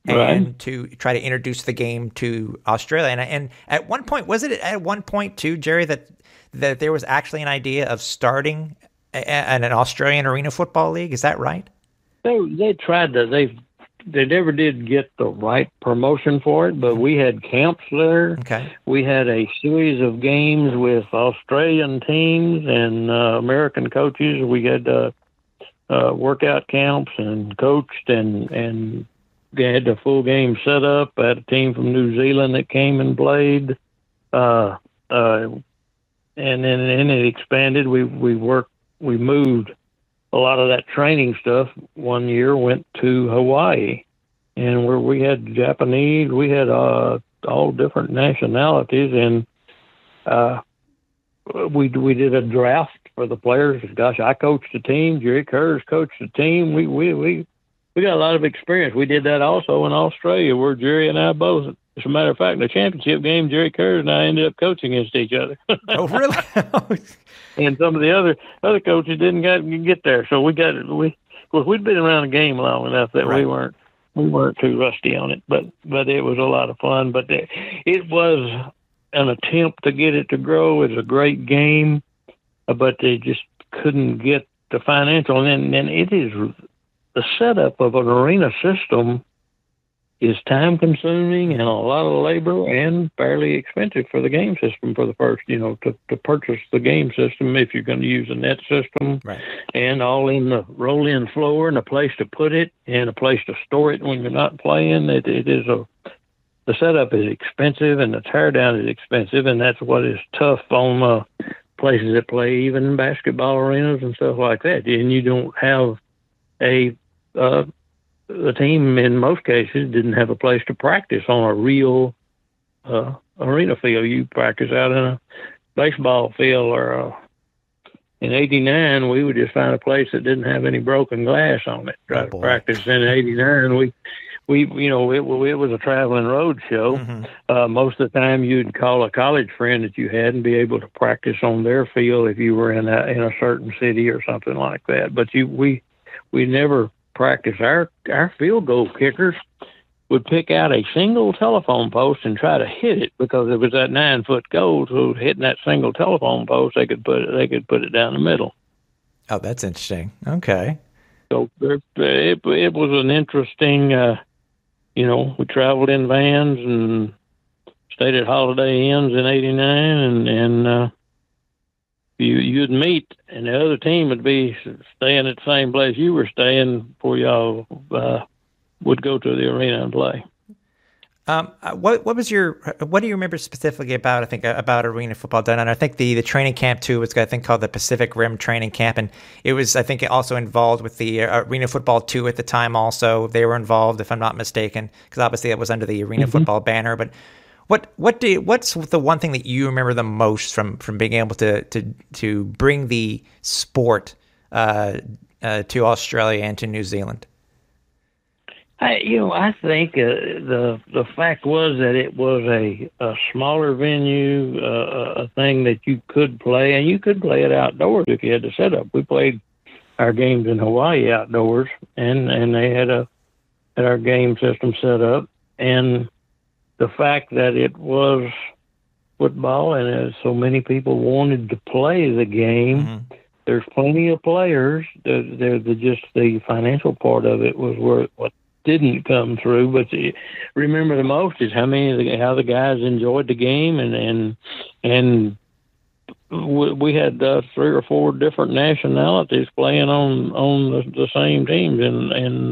And to try to introduce the game to Australia. And at one point, was it at one point too, Jerry, that there was actually an idea of starting an Australian Arena Football League? Is that right? They tried to. They never did get the right promotion for it, but we had camps there. Okay. We had a series of games with Australian teams and American coaches. We had workout camps and coached and had the full game set up. I had a team from New Zealand that came and played, and then it expanded. We moved a lot of that training stuff. One year went to Hawaii, and where we had Japanese, we had all different nationalities, and we did a draft for the players. Gosh, I coached the team. Jerry Kerr's coached the team. We got a lot of experience. We did that also in Australia, where Jerry and I both, as a matter of fact, in the championship game, Jerry Kerr and I ended up coaching against each other. Oh, really? And some of the other coaches didn't get there. So we'd been around the game long enough that we weren't too rusty on it. But it was a lot of fun. But it was an attempt to get it to grow. It was a great game, but they just couldn't get the financial. And it is. The setup of an arena system is time-consuming and a lot of labor and fairly expensive for the game system for the first, to purchase the game system if you're going to use a net system, right. And all in the roll-in floor and a place to put it and a place to store it when you're not playing. The setup is expensive and the tear-down is expensive, and that's what is tough on places that play even basketball arenas and stuff like that. And you don't have the team in most cases didn't have a place to practice on a real arena field. You practice out in a baseball field, or in '89 we would just find a place that didn't have any broken glass on it. Try to practice. In '89 it was a traveling road show. Most of the time, you'd call a college friend that you had and be able to practice on their field if you were in a certain city or something like that. But we never practiced. Our field goal kickers would pick out a single telephone post and try to hit it because it was that 9-foot goal. So hitting that single telephone post, they could put it down the middle. Oh, that's interesting. Okay. So it was an interesting. We traveled in vans and stayed at Holiday Inns in '89, and you'd meet, and the other team would be staying at the same place you were staying before y'all would go to the arena and play. What do you remember specifically about arena football done? And I think the training camp too was I think called the Pacific Rim Training Camp, and it was I think also involved with the arena football too at the time. Also, they were involved, if I'm not mistaken, because obviously it was under the arena football banner. But what's the one thing that you remember the most from being able to bring the sport to Australia and to New Zealand? I think the fact was that it was a smaller venue, a thing that you could play, and you could play it outdoors if you had the setup. We played our games in Hawaii outdoors, and they had our game system set up, and the fact that it was football and so many people wanted to play the game. There's plenty of players. Just the financial part of it was what didn't come through, but remember the most is how the guys enjoyed the game, and we had 3 or 4 different nationalities playing on the same teams in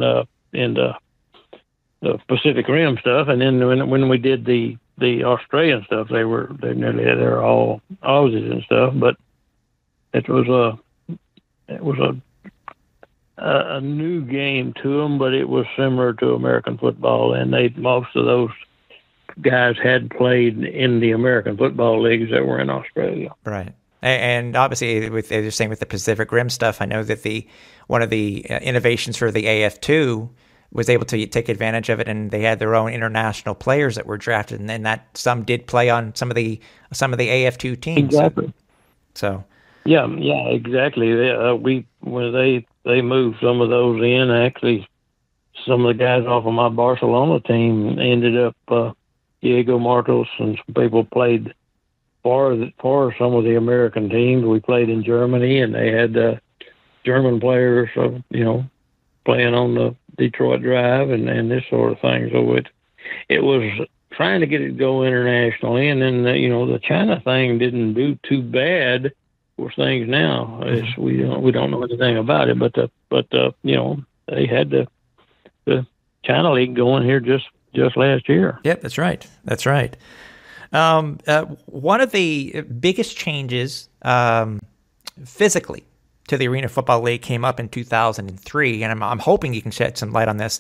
the Pacific Rim stuff, and then when we did the Australian stuff, they're all Aussies and stuff, but it was a new game to them, but it was similar to American football, and most of those guys had played in the American football leagues that were in Australia. Right. And obviously, with you're saying with the Pacific Rim stuff, I know that one of the innovations for the AF2 was able to take advantage of it, and they had their own international players that were drafted, and then that some did play on some of the AF2 teams. Exactly. So. Yeah, exactly. When they moved some of those in. Actually, some of the guys off of my Barcelona team ended up Diego Martos, and some people played for some of the American teams. We played in Germany, and they had German players, playing on the Detroit Drive and this sort of thing. So it was trying to get it to go internationally, and then the China thing didn't do too bad. Things now we don't know anything about it, but they had the China League going here just last year. Yep, that's right. One of the biggest changes physically to the Arena Football League came up in 2003, and I'm hoping you can shed some light on this.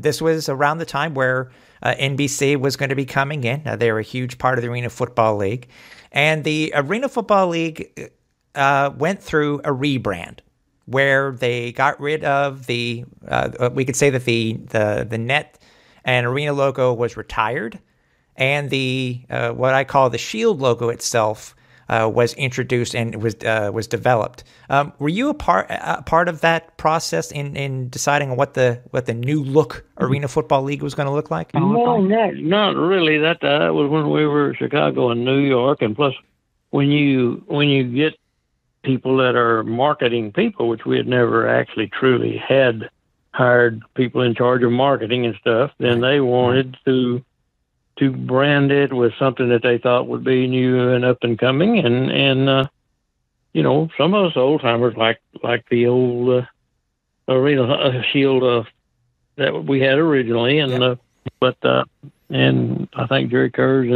This was around the time where NBC was going to be coming in. They were a huge part of the Arena Football League. And the Arena Football League went through a rebrand where they got rid of we could say that the net and arena logo was retired, and the what I call the Shield logo itself was introduced and was developed. Were you a part of that process in deciding what the new look Arena Football League was going to look like? No, not really. That was when we were in Chicago and New York, and plus when you get people that are marketing people, which we had never actually truly had hired people in charge of marketing and stuff, then they wanted to brand it with something that they thought would be new and up and coming, and some of us old timers like the old Arena Shield that we had originally, and and I think Jerry Kurz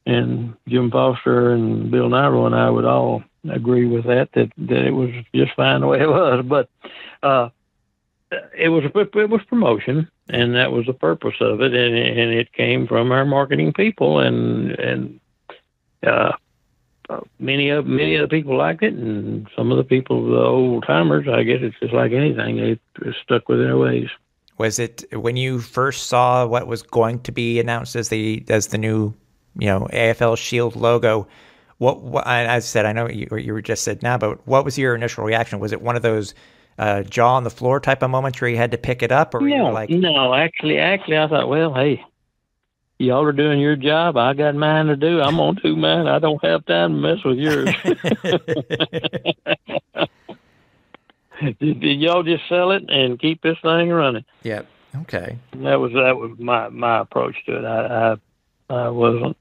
and Jim Foster and Bill Nyro and I would all agree with that it was just fine the way it was, but it was promotion, and that was the purpose of it, and it came from our marketing people, and many of the people liked it, and some of the people, the old timers, I guess it's just like anything, they stuck with their ways. Was it when you first saw what was going to be announced as the new, AFL Shield logo? What as I said, I know you were just said now, but what was your initial reaction? Was it one of those jaw on the floor type of moments where you had to pick it up, or you were like, no, actually, I thought, well, hey, y'all are doing your job. I got mine to do. I'm gonna do mine. I don't have time to mess with yours. Y'all just sell it and keep this thing running. Yep. Okay. That was my approach to it. I wasn't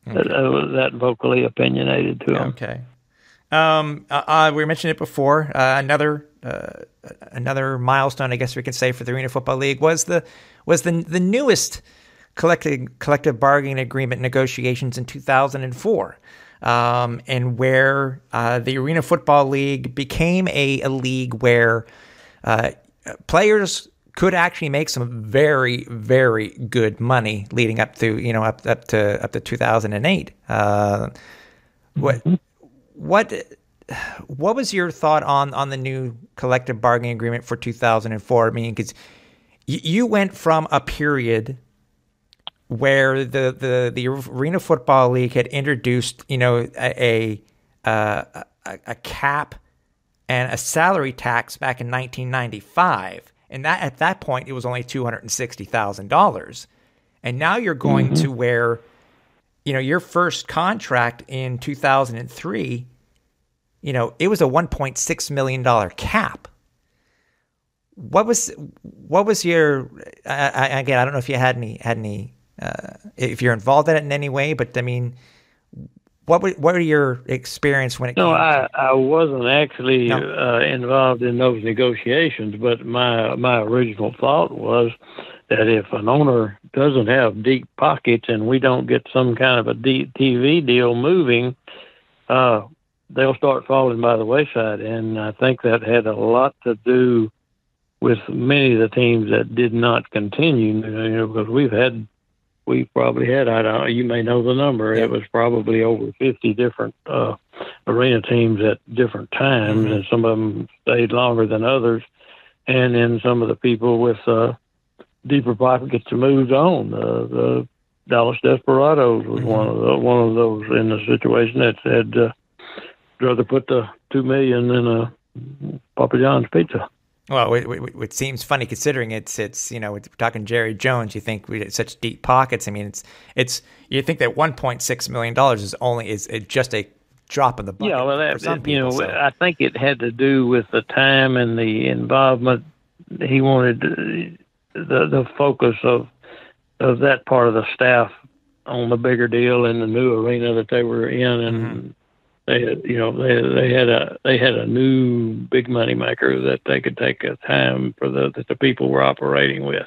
that vocally opinionated to them. Okay. We mentioned it before. Another milestone, I guess we can say, for the Arena Football League was the newest collective bargaining agreement negotiations in 2004. And where the Arena Football League became a league where players could actually make some very, very good money leading up to up to 2008. What was your thought on the new collective bargaining agreement for 2004? I mean, because you went from a period where the Arena Football League had introduced, a cap and a salary tax back in 1995, and that at that point it was only $260,000, and now you're going to where, your first contract in 2003, it was a $1.6 million cap. What was your again? I don't know if you had any. If you're involved in it in any way, but I mean, what were your experience when it came? No, I wasn't actually involved in those negotiations, but my original thought was that if an owner doesn't have deep pockets and we don't get some kind of a TV deal moving, they'll start falling by the wayside. And I think that had a lot to do with many of the teams that did not continue, because we probably had, I don't know, you may know the number. It was probably over 50 different arena teams at different times, and some of them stayed longer than others. And then some of the people with deeper pockets moved on. The Dallas Desperados was one of those in the situation that said, rather put the $2 million in a Papa John's pizza. Well, it seems funny considering it's we're talking Jerry Jones. You think we had such deep pockets. I mean, it's you think that $1.6 million is just a drop in the bucket. Yeah, well, for some people. So. I think it had to do with the time and the involvement. He wanted the focus of that part of the staff on the bigger deal in the new arena that they were in, and they had a new big money maker that they could take a time for that the people were operating with.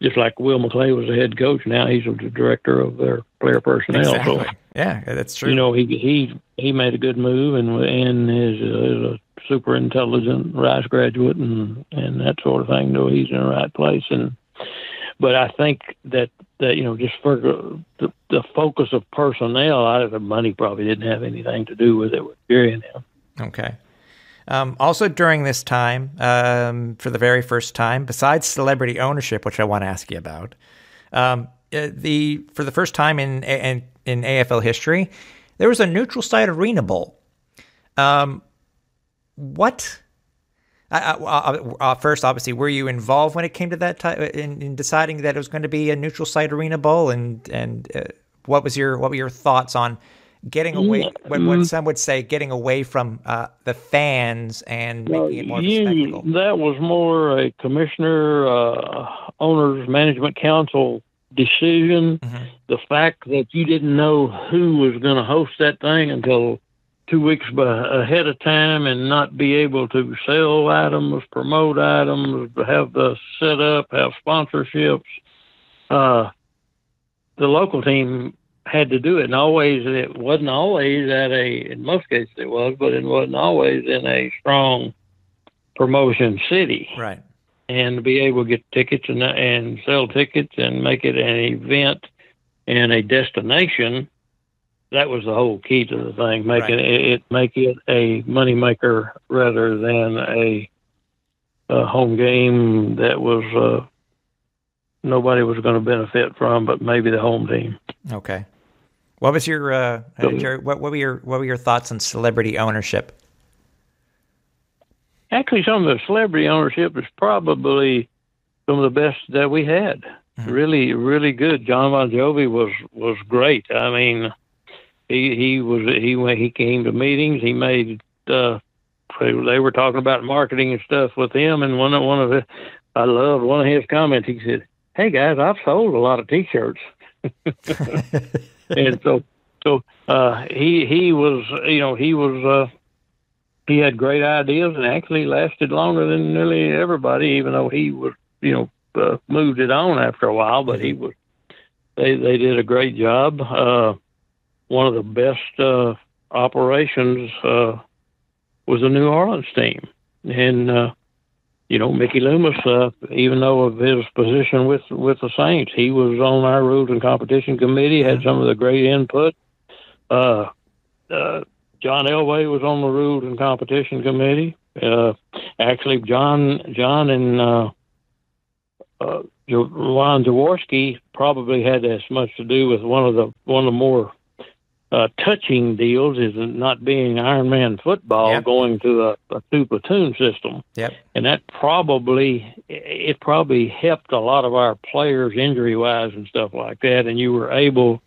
Just like Will McClay was the head coach, now he's the director of their player personnel. Exactly. So, yeah, that's true. He made a good move and is a super intelligent Rice graduate and that sort of thing. Though he's in the right place but I think that just for the focus of personnel, the money probably didn't have anything to do with it with Jerry and him. Okay. Also during this time, for the very first time, besides celebrity ownership, which I want to ask you about, for the first time in AFL history, there was a neutral site arena bowl. First, obviously, were you involved when it came to that in deciding that it was going to be a neutral site arena bowl, and what were your thoughts on getting away? What some would say, getting away from the fans and making it more of a spectacle. That was more a commissioner, owners, management council decision. The fact that you didn't know who was going to host that thing until 2 weeks ahead of time and not be able to sell items, promote items, have the setup, have sponsorships. The local team had to do it, and it wasn't always in most cases it was, but it wasn't always in a strong promotion city. Right. And to be able to get tickets and sell tickets and make it an event and a destination, that was the whole key to the thing, make it a moneymaker rather than home game that was nobody was going to benefit from, but maybe the home team. Okay. What was your Jerry, what were your thoughts on celebrity ownership? Actually, some of the celebrity ownership is probably some of the best that we had. Mm-hmm. Really, really good. John Bon Jovi was great. I mean, he came to meetings. He made they were talking about marketing and stuff with him. And I loved one of his comments. He said, "Hey guys, I've sold a lot of T-shirts." And so he had great ideas and actually lasted longer than nearly everybody, even though he was, moved it on after a while, but they did a great job. One of the best operations was the New Orleans team. And, Mickey Loomis, even though of his position with the Saints, he was on our rules and competition committee, had some of the great input. John Elway was on the rules and competition committee. Actually, John and Ron Jaworski probably had as much to do with one of the more touching deals is not being Ironman football, yep. Going to a two-platoon system. Yep. And that probably helped a lot of our players injury-wise and stuff like that, and you were able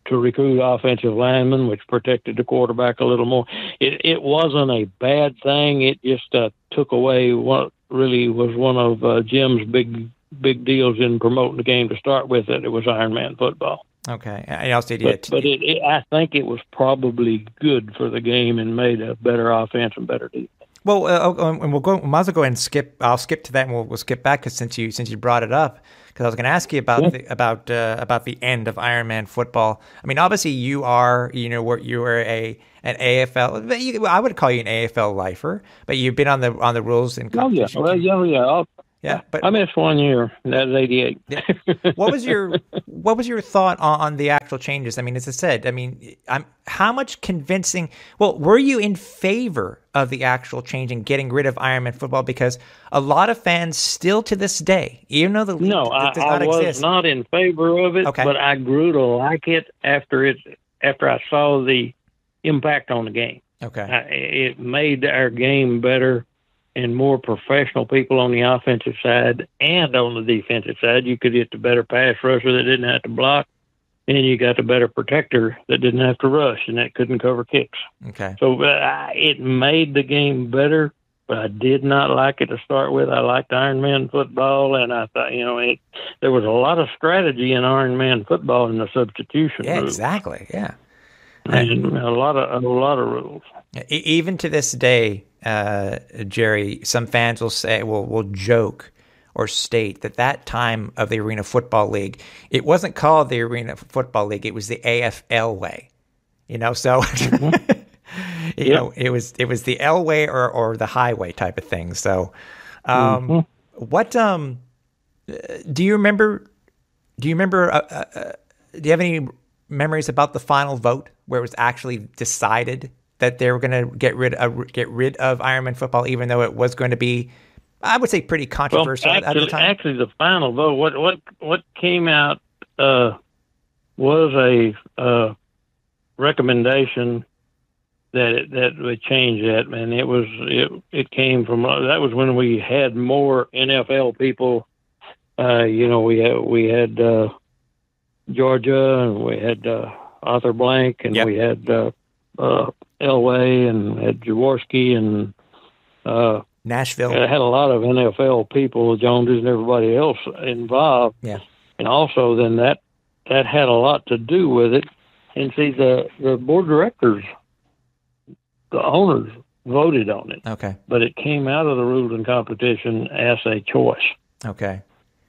to recruit offensive linemen, which protected the quarterback a little more. It wasn't a bad thing. It just took away what really was one of Jim's big deals in promoting the game to start with, that it was Ironman football. Okay. I also did. But I think it was probably good for the game and made a better offense and better defense. Well, and we might as well go ahead and skip. I'll skip to that, and we'll skip back because since you brought it up, because I was going to ask you about the end of Ironman football. I mean, obviously you are an AFL. I would call you an AFL lifer, but you've been on the rules and competition. Oh yeah, well, yeah. Yeah, but I missed 1 year. That was 88. Yeah. What was your thought on the actual changes? I mean, as I said, how much convincing? Well, were you in favor of the actual change and getting rid of Ironman football? Because a lot of fans still to this day, even though the league does not exist. I was not in favor of it, okay. But I grew to like it after I saw the impact on the game. Okay, it made our game better. And more professional people on the offensive side and on the defensive side. You could get the better pass rusher that didn't have to block, and you got the better protector that didn't have to rush and that couldn't cover kicks. Okay. So it made the game better, but I did not like it to start with. I liked Ironman football, and I thought, there was a lot of strategy in Ironman football in the substitution. Yeah, rule. Exactly. Yeah. And a lot of rules. Even to this day, Jerry, some fans will joke or state that time of the Arena Football League, it wasn't called the Arena Football League; it was the AFL way. So Mm-hmm. it was the L way or the highway type of thing. So, what do you remember? Do you have any memories about the final vote where it was actually decided that they were going to get rid of Ironman football, even though it was going to be, I would say, pretty controversial at the time? Actually, the final vote, what came out was a recommendation that would change that, and it came from that was when we had more NFL people. We had Georgia, and we had Arthur Blank, and we had Elway, and had Jaworski, and Nashville. It had a lot of NFL people, Joneses and everybody else involved. Yeah, and also then that had a lot to do with it. And see, the board of directors, the owners voted on it. Okay, but it came out of the rules and competition as a choice. Okay,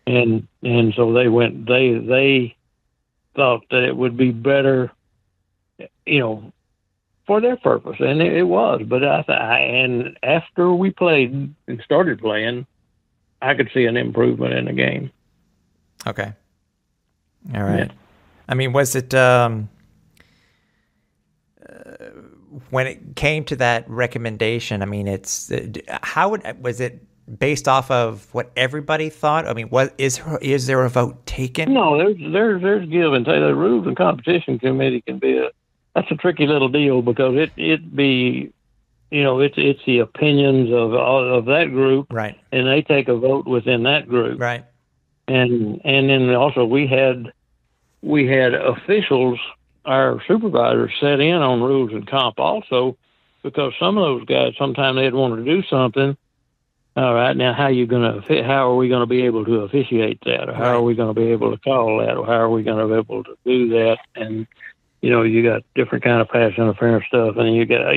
and so they thought that it would be better, for their purpose, and it was. But and after we played and started playing, I could see an improvement in the game. Okay, all right. Yeah. I mean, was it when it came to that recommendation? I mean, was it based off of what everybody thought? I mean, is there a vote taken? No, there's give and take. The Rules and Competition Committee that's a tricky little deal because it's the opinions of that group, right? And they take a vote within that group, right? And then also we had officials, our supervisors, set in on Rules and Comp also, because some of those guys sometimes they'd want to do something. All right, now how are we going to be able to officiate that, or how are we going to be able to call that, or how are we going to be able to do that? And you got different kind of pass interference stuff, and you got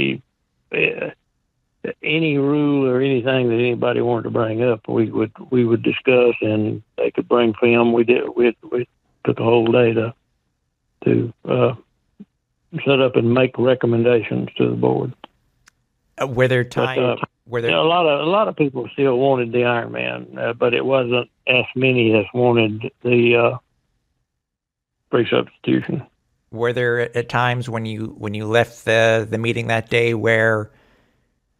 any rule or anything that anybody wanted to bring up, we would discuss, and they could bring film. We took a whole day to set up and make recommendations to the board. Were there times a lot of people still wanted the Ironman, but it wasn't as many as wanted the free substitution. Were there at times when you left the meeting that day where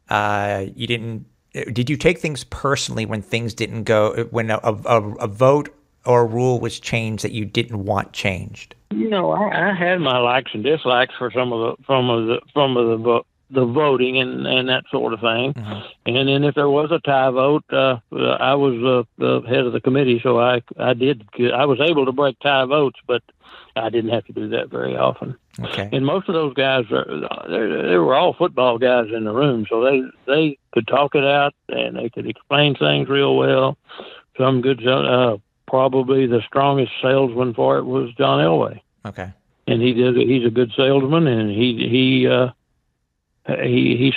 you didn't? Did you take things personally when things didn't go? When a vote or a rule was changed that you didn't want changed? I had my likes and dislikes for some of the voting and that sort of thing. Mm-hmm. And then if there was a tie vote, I was the head of the committee, so I was able to break tie votes, but I didn't have to do that very often. Okay. And most of those guys, they were all football guys in the room, so they could talk it out and they could explain things real well. Some good, probably the strongest salesman for it was John Elway. Okay. And he's a good salesman, and he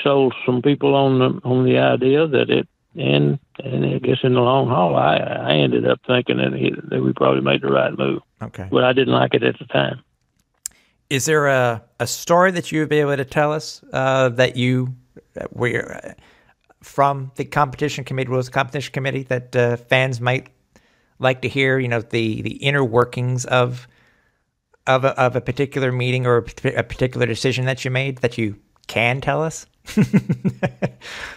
sold some people on the idea that it, and I guess in the long haul, I ended up thinking that we probably made the right move. Okay. But I didn't like it at the time. Is there a story that you would be able to tell us that you were from the competition committee, rules competition committee, that fans might like to hear? The inner workings of a particular meeting or a particular decision that you made that you can tell us?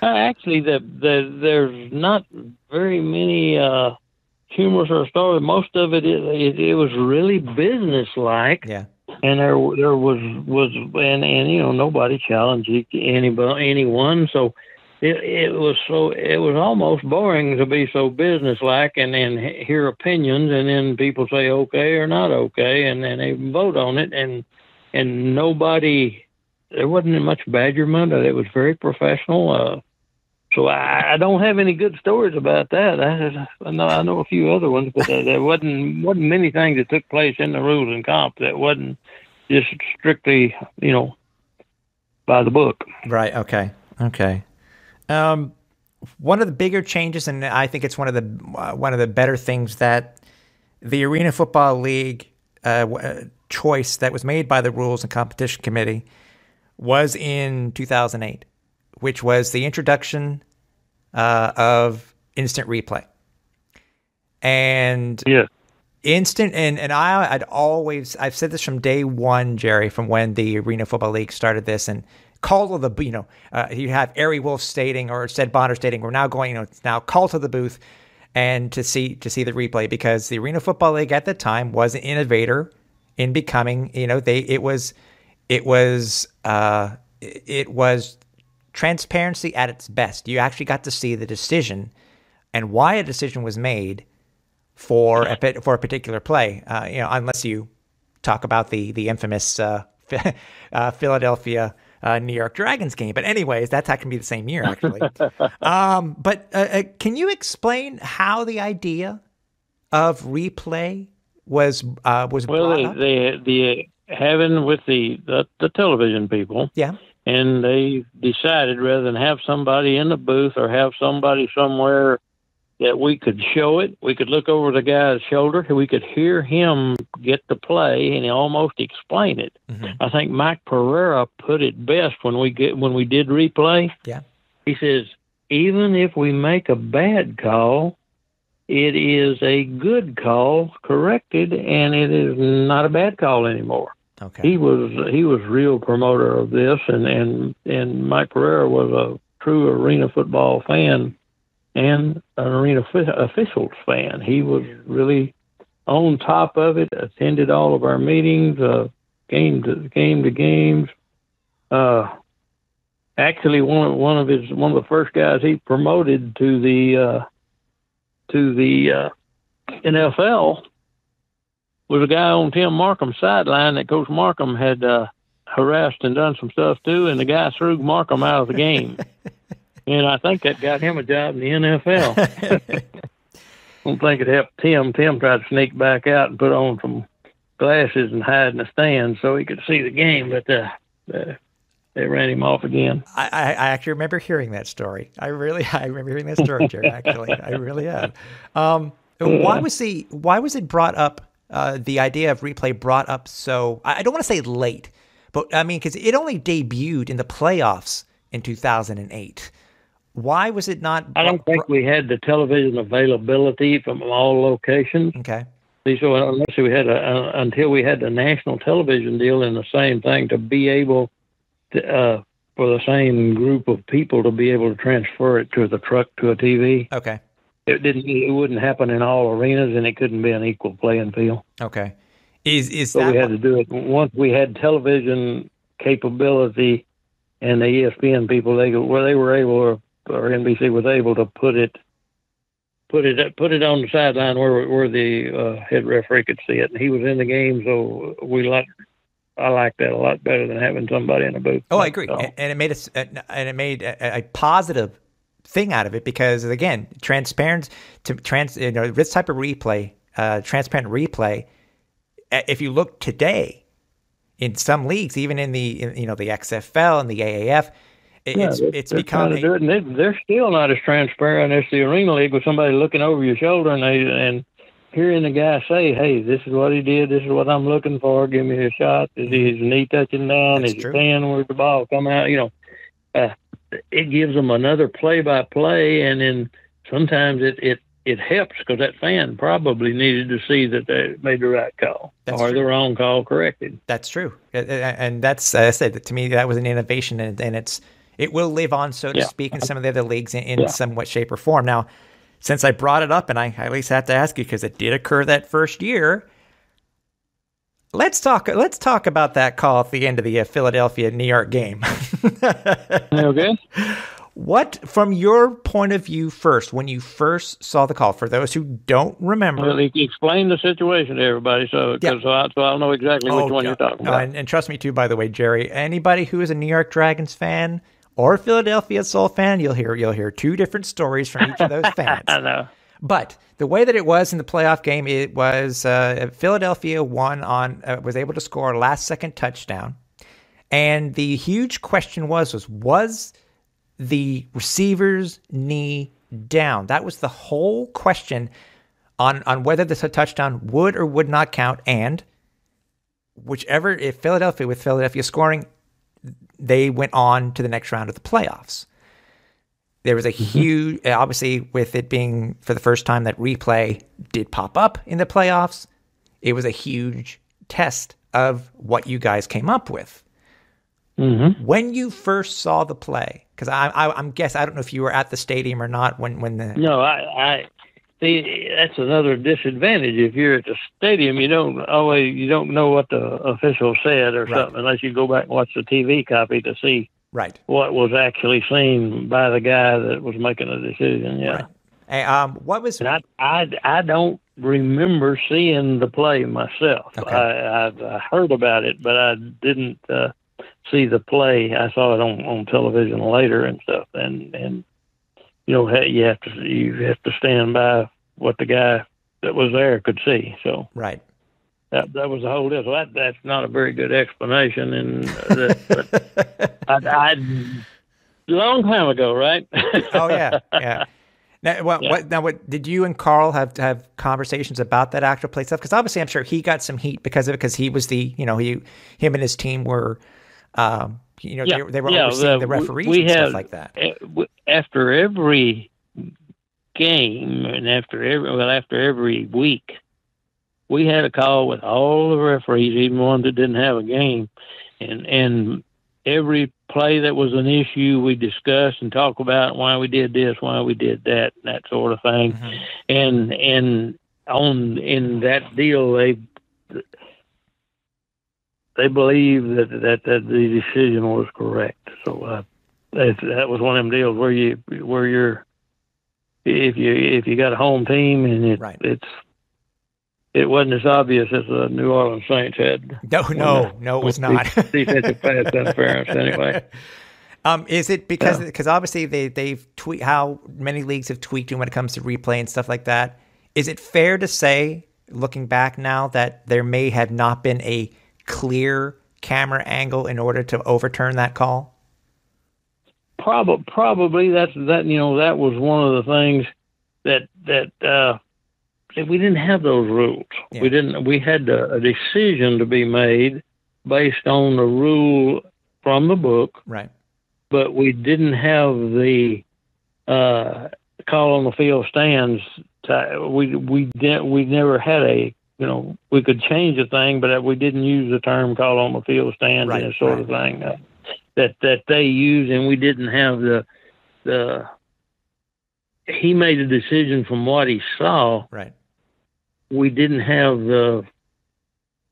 Actually, there's not very many humorous or stories. Most of it was really business-like. Yeah. And there was nobody challenged anyone, so it was almost boring to be so businesslike and then hear opinions, and then people say okay or not okay, and then they vote on it, and nobody. There wasn't much badgerment. It was very professional. So I don't have any good stories about that. I know a few other ones, but there wasn't many things that took place in the Rules and Comp that wasn't just strictly, by the book. Right. Okay. One of the bigger changes, and I think it's one of the better things that the Arena Football League choice that was made by the Rules and Competition Committee was in 2008, which was the introduction of instant replay. And yeah. Instant, and I've said this from day one, Jerry, from when the Arena Football League started this, and call to the, you have Ari Wolf stating, or Sed Bonner stating, we're now going, it's now call to the booth and to see the replay, because the Arena Football League at the time was an innovator in becoming, it was transparency at its best. You actually got to see the decision and why a decision was made for a particular play. Unless you talk about the infamous Philadelphia New York Dragons game. But anyways, that can be the same year actually. But can you explain how the idea of replay was brought up? The having with the television people. Yeah. And they decided rather than have somebody in the booth or have somebody somewhere that we could show it, we could look over the guy's shoulder, we could hear him get the play and almost explain it. Mm-hmm. I think Mike Pereira put it best when we did replay. Yeah. He says, even if we make a bad call, it is a good call corrected, and it is not a bad call anymore. Okay. He was real promoter of this, and Mike Pereira was a true arena football fan and an arena officials fan. He was really on top of it, attended all of our meetings, game to games. Actually, one of the first guys he promoted to the NFL was a guy on Tim Markham's sideline that Coach Markham had harassed and done some stuff to, and the guy threw Markham out of the game. And I think that got him a job in the NFL. I don't think it helped Tim. Tim tried to sneak back out and put on some glasses and hide in the stands so he could see the game, but they ran him off again. I actually remember hearing that story. I remember hearing that story, Jerry. Actually, I really have. Why was it brought up? The idea of replay brought up so I don't want to say late, but I mean because it only debuted in the playoffs in 2008. Why was it not? I don't think we had the television availability from all locations. Okay. So unless we had until we had the national television deal in the same thing to be able to, for the same group of people to be able to transfer it to the truck to a TV. Okay. It wouldn't happen in all arenas, and it couldn't be an equal playing field. Okay. Is so that we had to do it once we had television capability, and the ESPN people they were able, or NBC was able to put it on the sideline where the head referee could see it, and he was in the game, so I like that a lot better than having somebody in the booth. Oh, I agree, and it made a positive thing out of it because again, this type of replay, transparent replay. If you look today in some leagues, even in the XFL and the AAF, it's become. They're still not as transparent as the Arena League with somebody looking over your shoulder and hearing the guy say, "Hey, this is what he did. This is what I'm looking for. Give me a shot. Is his knee touching down? Is he saying where's the ball coming out?" It gives them another play-by-play, and then sometimes it helps because that fan probably needed to see that they made the right call or the wrong call corrected. That's true, and that's I said to me that was an innovation, and it will live on, so to speak, in some of the other leagues in somewhat shape or form. Now, since I brought it up, and I at least have to ask you because it did occur that first year. Let's talk about that call at the end of the Philadelphia-New York game. Okay. What, from your point of view first, when you first saw the call, for those who don't remember? Well, explain the situation to everybody so I'll know exactly which one you're talking about. And trust me, too, by the way, Jerry, anybody who is a New York Dragons fan or Philadelphia Soul fan, you'll hear two different stories from each of those fans. I know. But the way that it was in the playoff game, it was Philadelphia was able to score a last-second touchdown. And the huge question was the receiver's knee down? That was the whole question on whether this touchdown would or would not count. And with Philadelphia scoring, they went on to the next round of the playoffs. There was a huge, obviously, with it being for the first time that replay did pop up in the playoffs, it was a huge test of what you guys came up with. Mm-hmm. When you first saw the play, because I'm guessing, I don't know if you were at the stadium or not when the... No, I see, that's another disadvantage. If you're at the stadium, you don't know what the official said or something, unless you go back and watch the TV copy to see what was actually seen by the guy that was making the decision. Yeah. Right. What was? And I don't remember seeing the play myself. Okay. I heard about it, but I didn't see the play. I saw it on television later and stuff. And you have to stand by what the guy that was there could see. So right. That was the whole deal. So that's not a very good explanation, and I long time ago, right? Oh yeah. Now, what did you and Carl have conversations about that actual play stuff? Because obviously, I'm sure he got some heat because of it, because he was him and his team were, they were overseeing the referees and stuff like that. After every game and after every week, we had a call with all the referees, even ones that didn't have a game, and every play that was an issue, we discussed and talk about why we did this, why we did that, and that sort of thing. And in that deal, they believe that the decision was correct. So that was one of them deals where you're if you got a home team and it wasn't as obvious as the New Orleans Saints had. No, it was not. Defensive pass interference, anyway. Is it because obviously they've tweaked how many leagues have tweaked when it comes to replay and stuff like that? Is it fair to say, looking back now, that there may have not been a clear camera angle in order to overturn that call? Probably that was one of the things that we didn't have those rules. Yeah. We had a decision to be made based on the rule from the book, right? But we didn't have the call on the field stands. We never had a, we could change a thing, but we didn't use the term call on the field stands and that sort of thing that they use, and we didn't have the. He made a decision from what he saw. Right. We didn't have the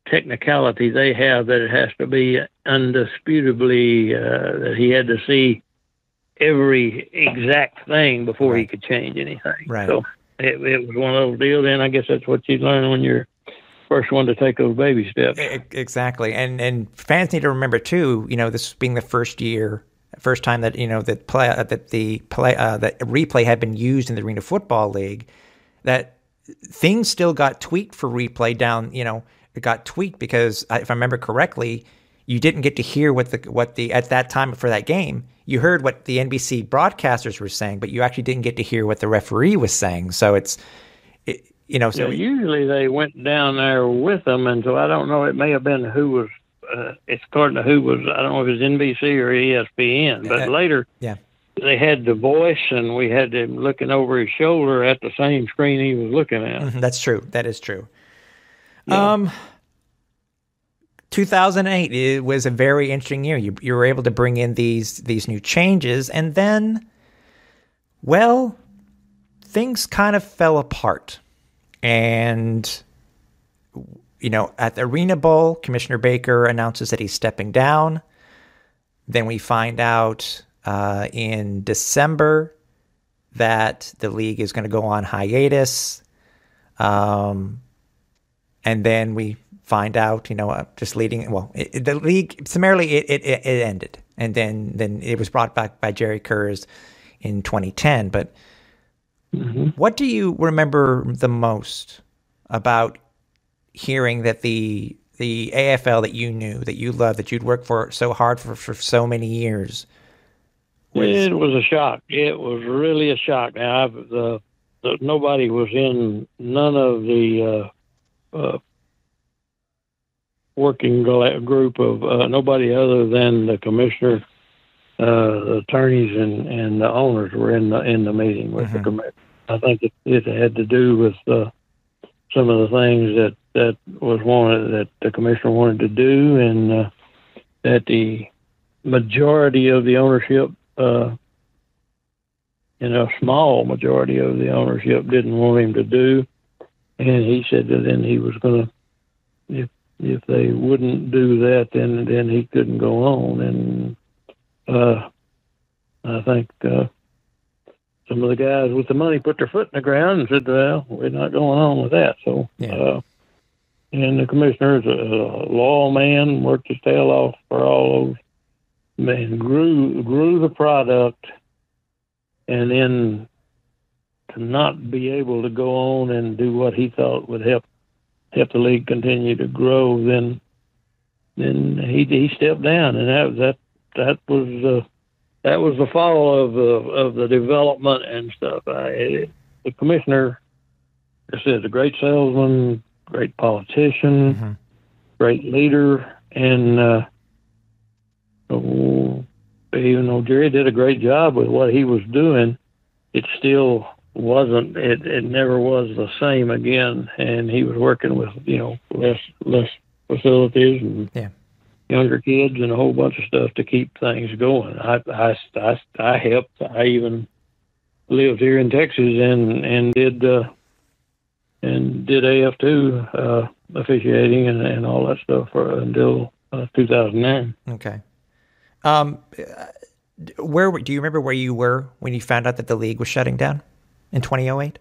technicality they have that it has to be undisputably that he had to see every exact thing before he could change anything. Right. So it was one of those deals, and I guess that's what you learn when you're first one to take those baby steps. Exactly. And fans need to remember too, this being the first time that, that replay had been used in the Arena Football League, that things still got tweaked for replay down, it got tweaked because if I remember correctly, you didn't get to hear what the at that time for that game, you heard what the NBC broadcasters were saying, but you actually didn't get to hear what the referee was saying. So usually they went down there with them, and so I don't know, it may have been who was, it's according to who was, I don't know if it was NBC or ESPN, but later they had the voice, and we had him looking over his shoulder at the same screen he was looking at. Mm-hmm, that's true. That is true. Yeah. 2008, it was a very interesting year. You were able to bring in these new changes, and then, well, things kind of fell apart. And, at the Arena Bowl, Commissioner Baker announces that he's stepping down. Then we find out in December that the league is going to go on hiatus. And then we find out, the league, summarily, it ended. And then it was brought back by Jerry Kurz in 2010. But what do you remember the most about hearing that the AFL that you knew, that you loved, that you'd worked for so hard for so many years? It was a shock. It was really a shock. Now, nobody was in none of the working group of nobody other than the commissioner, the attorneys, and the owners were in the meeting with the commissioner. I think it had to do with some of the things that was wanted, that the commissioner wanted to do, and that the majority of the ownership, a small majority of the ownership, didn't want him to do. And he said that then he was going to, if they wouldn't do that, then he couldn't go on. And I think some of the guys with the money put their foot in the ground and said, well, we're not going on with that. So, and the commissioner is a loyal man, worked his tail off for all those, man, grew the product, and then to not be able to go on and do what he thought would help the league continue to grow, then he stepped down, and that was the fall of the development and stuff. The commissioner, I said, a great salesman, great politician, great leader, and even though Jerry did a great job with what he was doing, it still wasn't. It never was the same again, and he was working with less facilities, and younger kids and a whole bunch of stuff to keep things going. I helped. I even lived here in Texas and did AF2 officiating and all that stuff until 2009. Okay. Where do you remember where you were when you found out that the league was shutting down in 2008?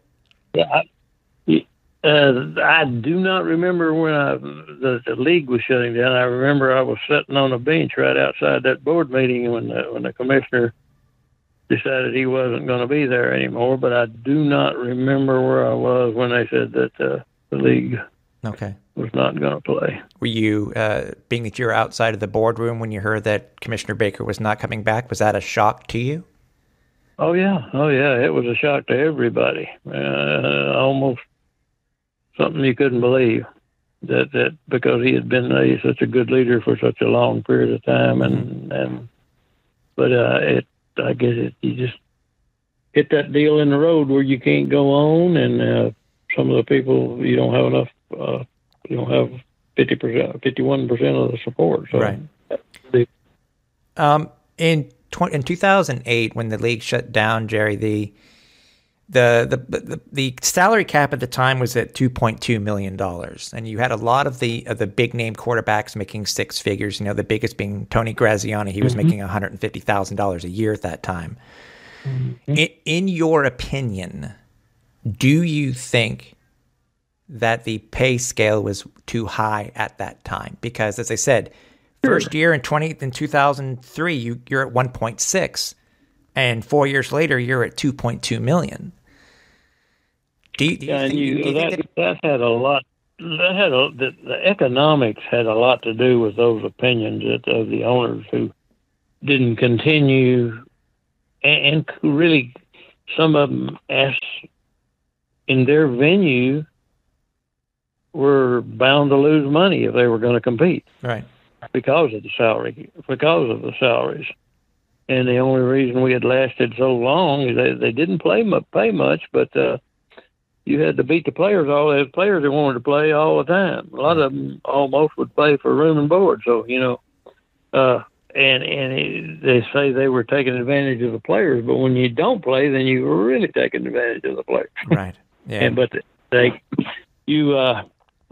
Yeah, I do not remember when the league was shutting down. I remember I was sitting on a bench right outside that board meeting when the commissioner decided he wasn't going to be there anymore. But I do not remember where I was when they said that the league was not going to play. Were you, being that you were outside of the boardroom when you heard that Commissioner Baker was not coming back, was that a shock to you? Oh yeah. It was a shock to everybody. Almost something you couldn't believe that because he had been such a good leader for such a long period of time, I guess you just hit that deal in the road where you can't go on, and some of the people you don't have enough. You don't have 50%, 51% of the support. So. Right. In 2008, when the league shut down, Jerry, the salary cap at the time was at $2.2 million, and you had a lot of the big name quarterbacks making six figures. The biggest being Tony Graziani. He was making $150,000 a year at that time. In your opinion, do you think that the pay scale was too high at that time? Because, as I said, first year in 2003, you're at 1.6, and 4 years later, you're at 2.2 million. That had a lot. The economics had a lot to do with those opinions of the owners who didn't continue, and really, some of them asked in their venue were bound to lose money if they were going to compete, right? Because of the salaries, and the only reason we had lasted so long is they didn't pay much, but you had to beat the players. All the players that wanted to play all the time. A lot of them almost would play for room and board. So they say they were taking advantage of the players, but when you don't play, then you were really taking advantage of the players. Right. Yeah.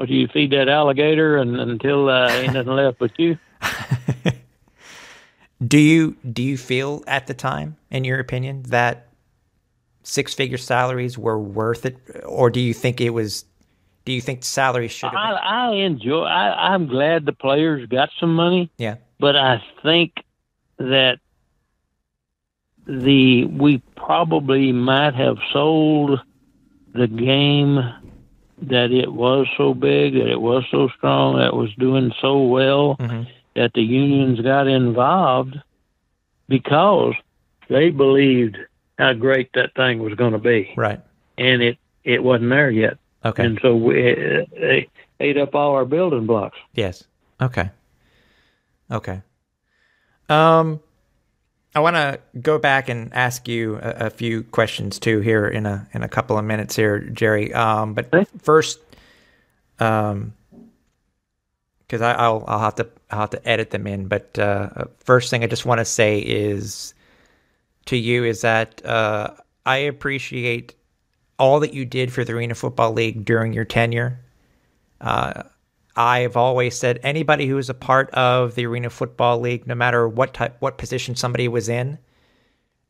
You feed that alligator until ain't nothing left but you. Do you feel at the time, in your opinion, that six-figure salaries were worth it, or do you think salaries should have been? I'm glad the players got some money. Yeah. But I think that we probably might have sold the game that it was so big, that it was so strong, that it was doing so well, that the unions got involved because they believed how great that thing was going to be. Right. And it wasn't there yet. Okay. And so they ate up all our building blocks. Yes. Okay. I want to go back and ask you a few questions too here in a couple of minutes here, Jerry. But first, because I'll have to edit them in. But first thing I just want to say is that I appreciate all that you did for the Arena Football League during your tenure. I've always said anybody who is a part of the Arena Football League, no matter what position somebody was in,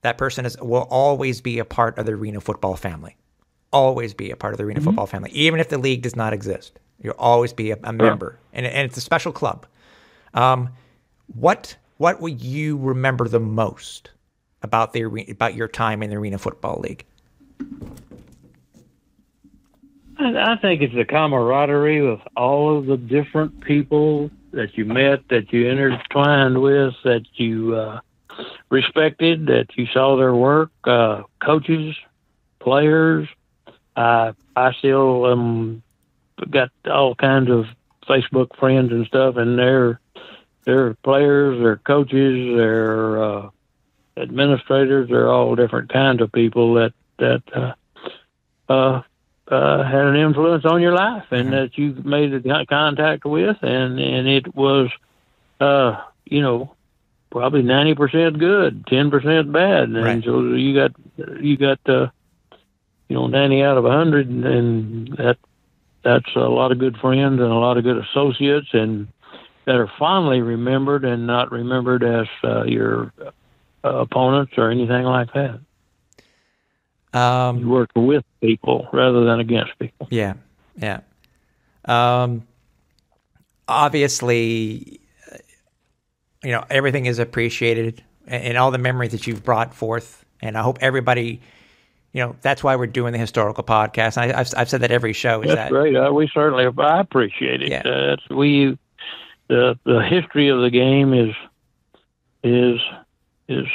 that person will always be a part of the Arena Football family. Always be a part of the Arena Football family, even if the league does not exist. You'll always be a member, and it's a special club. What would you remember the most about your time in the Arena Football League? I think it's the camaraderie with all of the different people that you met, that you intertwined with, that you respected, that you saw their work, coaches, players. I still got all kinds of Facebook friends and stuff, and their players, their coaches, their administrators. They're all different kinds of people that had an influence on your life and that you made a contact with, and it was you know, probably 90% good, 10% bad, and Right. so you got you know, 90 out of 100, and that's a lot of good friends and a lot of good associates, and that are fondly remembered and not remembered as your opponents or anything like that. You work with people rather than against people. Yeah, yeah. Obviously, you know, everything is appreciated, and all the memories that you've brought forth. And I hope everybody, you know, that's why we're doing the historical podcast. And I've said that every show. That's great. We certainly, I appreciate it. Yeah. The history of the game is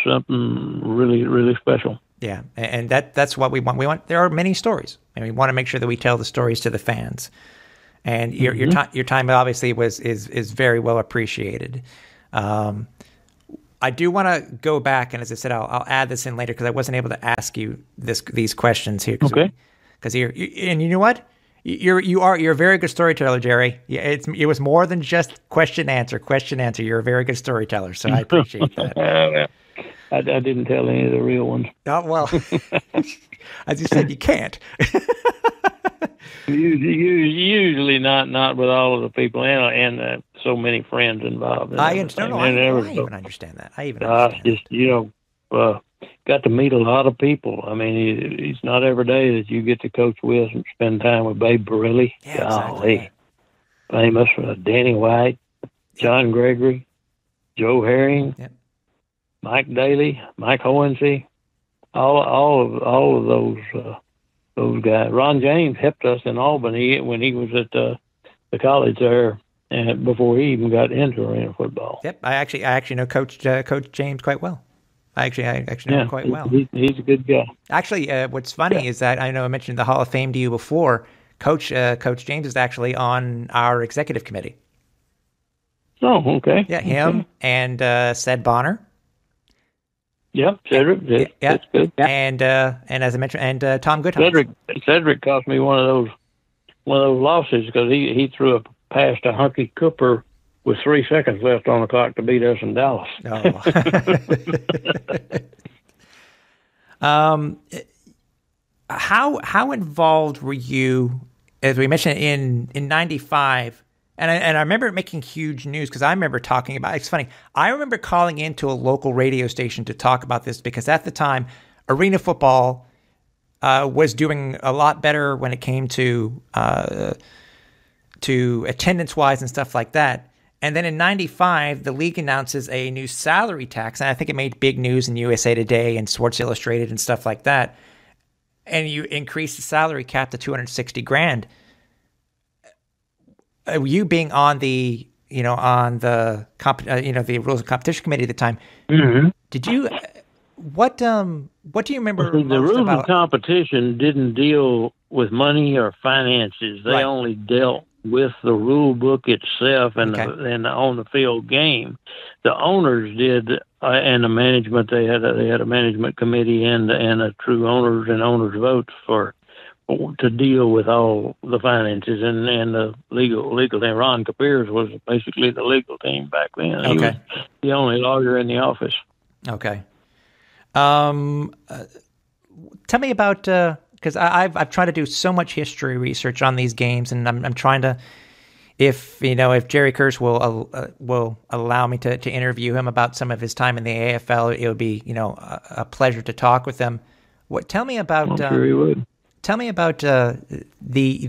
something really, really special. Yeah, and that's what we want. There are many stories, and we want to make sure that we tell the stories to the fans. And your time obviously is very well appreciated. I do want to go back, and as I said, I'll add this in later because I wasn't able to ask you these questions here. Okay. Because and you know what, you're a very good storyteller, Jerry. It was more than just question answer. You're a very good storyteller, so I appreciate that. I didn't tell any of the real ones. Oh, well, as you said, you can't. Usually not with all of the people and so many friends involved. I even understand that. Just, you know, got to meet a lot of people. I mean, it's not every day that you get to coach with and spend time with Babe Barilli. Yeah, exactly. Famous Danny White, John Gregory, Joe Herring, yep. Mike Daly, Mike Hohensee, all of those guys. Ron James helped us in Albany when he was at the college there, and before he even got into arena football. Yep, I actually know Coach James quite well. I actually know him quite well. He's a good guy. Actually, what's funny is that I know I mentioned the Hall of Fame to you before. Coach James is actually on our executive committee. Oh, okay. Yeah, him and Ced Bonner. Yep, Cedric. That's good. And as I mentioned, and Tom Goodhart. Cedric cost me one of those losses because he threw a pass to Hunky Cooper with 3 seconds left on the clock to beat us in Dallas. Oh. How involved were you, as we mentioned, in 95? And I remember making huge news because I remember talking about, it's funny, I remember calling into a local radio station to talk about this because at the time, arena football was doing a lot better when it came to attendance-wise and stuff like that. And then in 95, the league announces a new salary tax, and I think it made big news in USA Today and Sports Illustrated and stuff like that. And you increase the salary cap to $260,000. You being on the the rules and competition committee at the time, mm-hmm. Did you what do you remember? The rules of competition didn't deal with money or finances. They only dealt with the rule book itself and the on the field game. The owners did, and the management. They had a management committee and a true owners and owners votes to deal with all the finances and the legal thing. Ron Capiers was basically the legal team back then. Okay. He was the only lawyer in the office. Okay. Tell me about because I've tried to do so much history research on these games, and I'm trying to, if Jerry Kurz will allow me to interview him about some of his time in the AFL, it would be a pleasure to talk with him. Tell me about. I'm sure he would. Tell me about the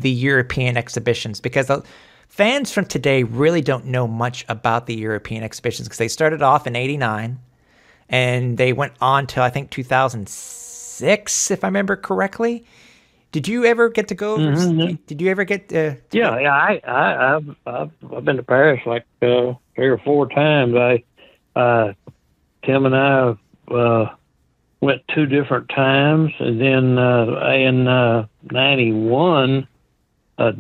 European exhibitions, because fans from today really don't know much about the European exhibitions because they started off in '89 and they went on to I think 2006, if I remember correctly. Did you ever get to go? Mm-hmm. Did you ever get? I've been to Paris like 3 or 4 times. Tim and I went 2 different times, and then in '91,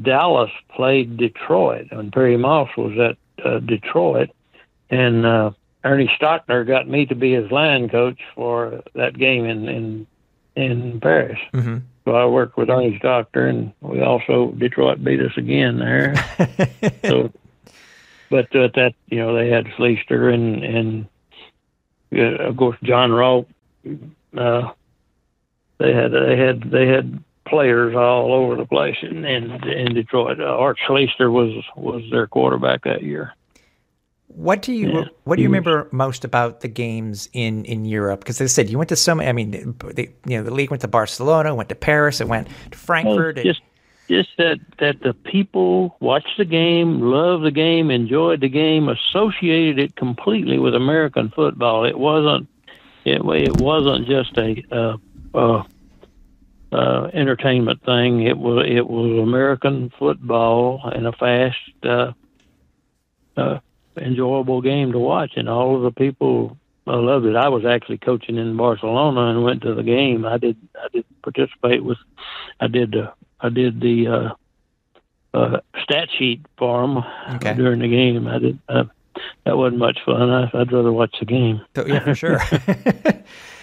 Dallas played Detroit, and Perry Moss was at Detroit, and Ernie Stockner got me to be his line coach for that game in Paris. Mm-hmm. So I worked with Ernie Stockner, and Detroit beat us again there. So but that they had Fleister and of course John Roth. They had players all over the place in Detroit. Art Schleister was their quarterback that year. What do you remember most about the games in Europe? Because they said you went to so many. I mean, the league went to Barcelona, went to Paris, it went to Frankfurt. Just that the people watched the game, loved the game, enjoyed the game, associated it completely with American football. It wasn't just a entertainment thing. It was American football and a fast, enjoyable game to watch, and all of the people loved it. I was actually coaching in Barcelona and went to the game. I did participate with. I did the stat sheet for them during the game. I did. That wasn't much fun. I'd rather watch the game. Yeah, for sure.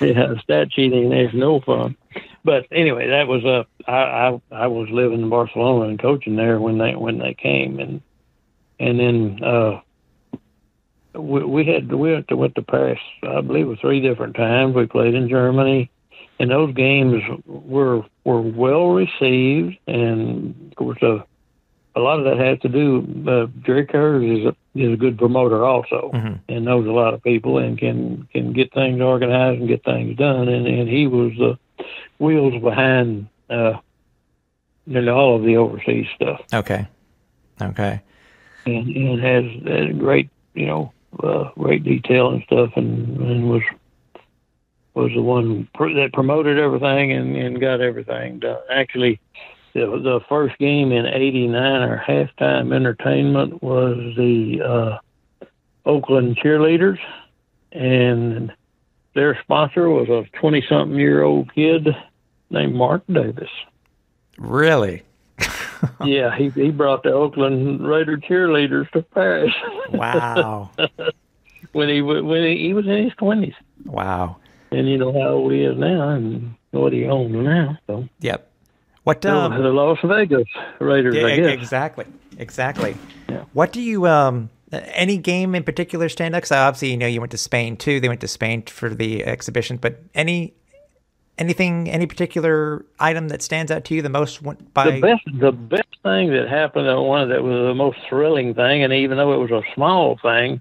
Yeah, stat sheeting is no fun. But anyway, that was I was living in Barcelona and coaching there when they came, and then we went to Paris. I believe it was 3 different times. We played in Germany, and those games were well received. And of course, a lot of that has to do. Jerry Kerr is a good promoter also, and knows a lot of people and can get things organized and get things done. And he was the wheels behind all of the overseas stuff. Okay. And has great great detail and stuff, and was the one that promoted everything and got everything done. Actually, the first game in '89, our halftime entertainment was the Oakland Cheerleaders, and their sponsor was a 20-something-year-old kid named Mark Davis. Really? Yeah, he brought the Oakland Raider cheerleaders to Paris. Wow. when he was in his 20s. Wow. And you know how old he is now and what he owns now. So. Yep. What the Las Vegas Raiders, yeah, I guess. Exactly. Yeah. What do you any game in particular stand out? Because obviously you went to Spain too. They went to Spain for the exhibition, but any particular item that stands out to you the most? The best thing that happened, one that was the most thrilling thing, and even though it was a small thing,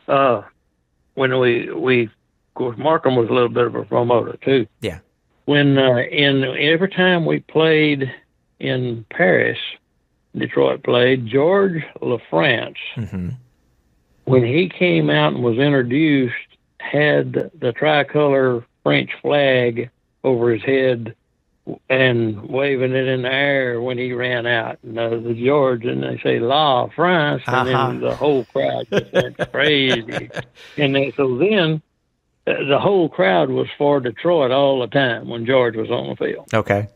when we of course Markham was a little bit of a promoter too. Yeah. When every time we played in Paris, Detroit played, George LaFrance, when he came out and was introduced, had the tricolor French flag over his head and waving it in the air when he ran out. And the George, and they say, La France, and then the whole crowd just went crazy. And so then the whole crowd was for Detroit all the time when George was on the field. Okay.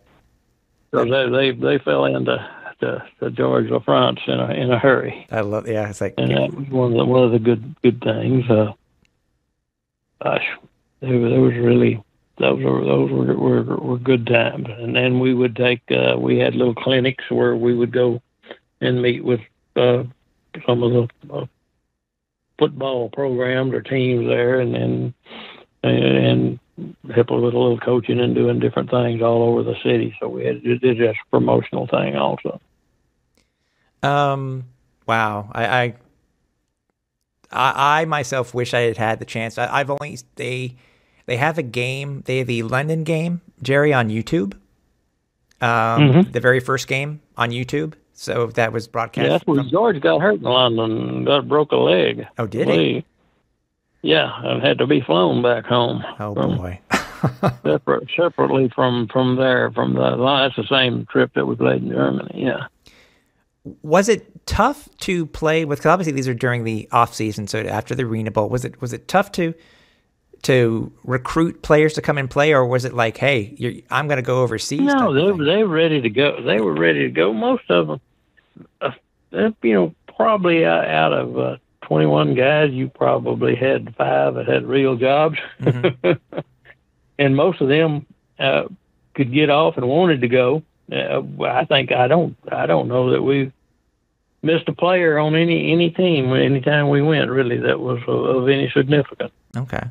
So they fell into the George LaFrance in a hurry. I love, yeah. It's like, and that was one of the good things. Gosh, it was really. Those were good times. And then we would take we had little clinics where we would go and meet with some of the football programs or teams there, and help with a little coaching and doing different things all over the city. So we did just a promotional thing also. Wow. I myself wish I had the chance. I've only They have a game. They have the London game, Jerry, on YouTube. The very first game on YouTube. So that was broadcast. Yeah, that's where George got hurt in London. Broke a leg. Oh, did he? Yeah, and had to be flown back home. Oh boy. Separately from there, that's the same trip that we played in Germany. Yeah. Was it tough to play with? Because obviously these are during the off season, so after the Arena Bowl, was it tough to recruit players to come and play, or was it like, hey, I'm going to go overseas? No, they were ready to go. They were ready to go. Most of them, probably out of 21 guys, you probably had 5 that had real jobs, and most of them could get off and wanted to go. I think I don't know that we've missed a player on any team anytime we went, really, that was of any significance. Okay.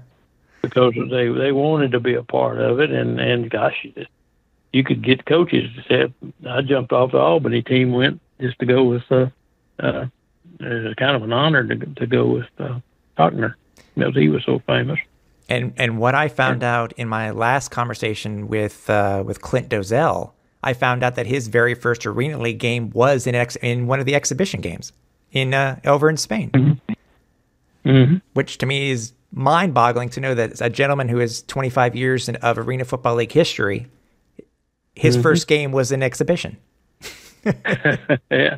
Because they wanted to be a part of it, and gosh, you could get coaches to say, I jumped off the Albany team, went just to go with, it was kind of an honor to go with Faulkner, because he was so famous. And what I found out in my last conversation with Clint Dozell, I found out that his very first Arena League game was in one of the exhibition games over in Spain, which to me is mind-boggling to know that a gentleman who has 25 years of Arena Football League history, his first game was an exhibition. Yeah.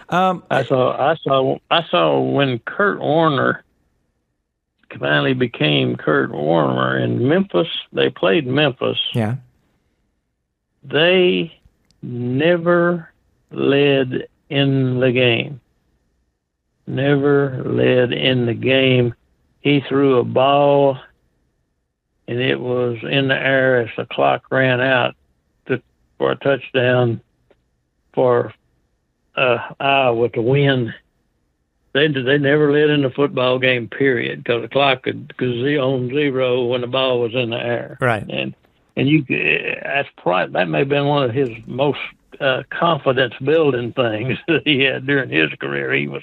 I saw when Kurt Warner finally became Kurt Warner in Memphis. They played Memphis. Yeah. They never led in the game. Never led in the game. He threw a ball, and it was in the air as the clock ran out for a touchdown for Iowa to win. They never led in the football game, period, because the clock could on zero when the ball was in the air. Right. And that may have been one of his most confidence building things that he had during his career. He was,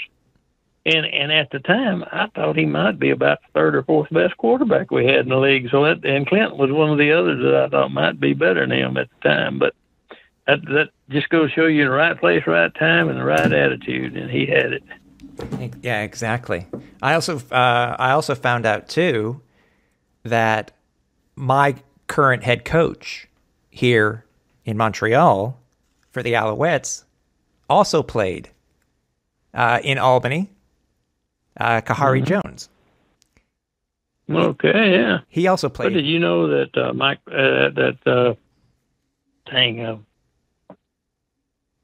and at the time, I thought he might be about the third or fourth best quarterback we had in the league. And Clinton was one of the others that I thought might be better than him at the time. But that just goes to show you in the right place, right time, and the right attitude, and he had it. Yeah, exactly. I also found out too that my current head coach here in Montreal for the Alouettes also played in Albany, Kahari Jones. Okay, yeah. He also played. But did you know that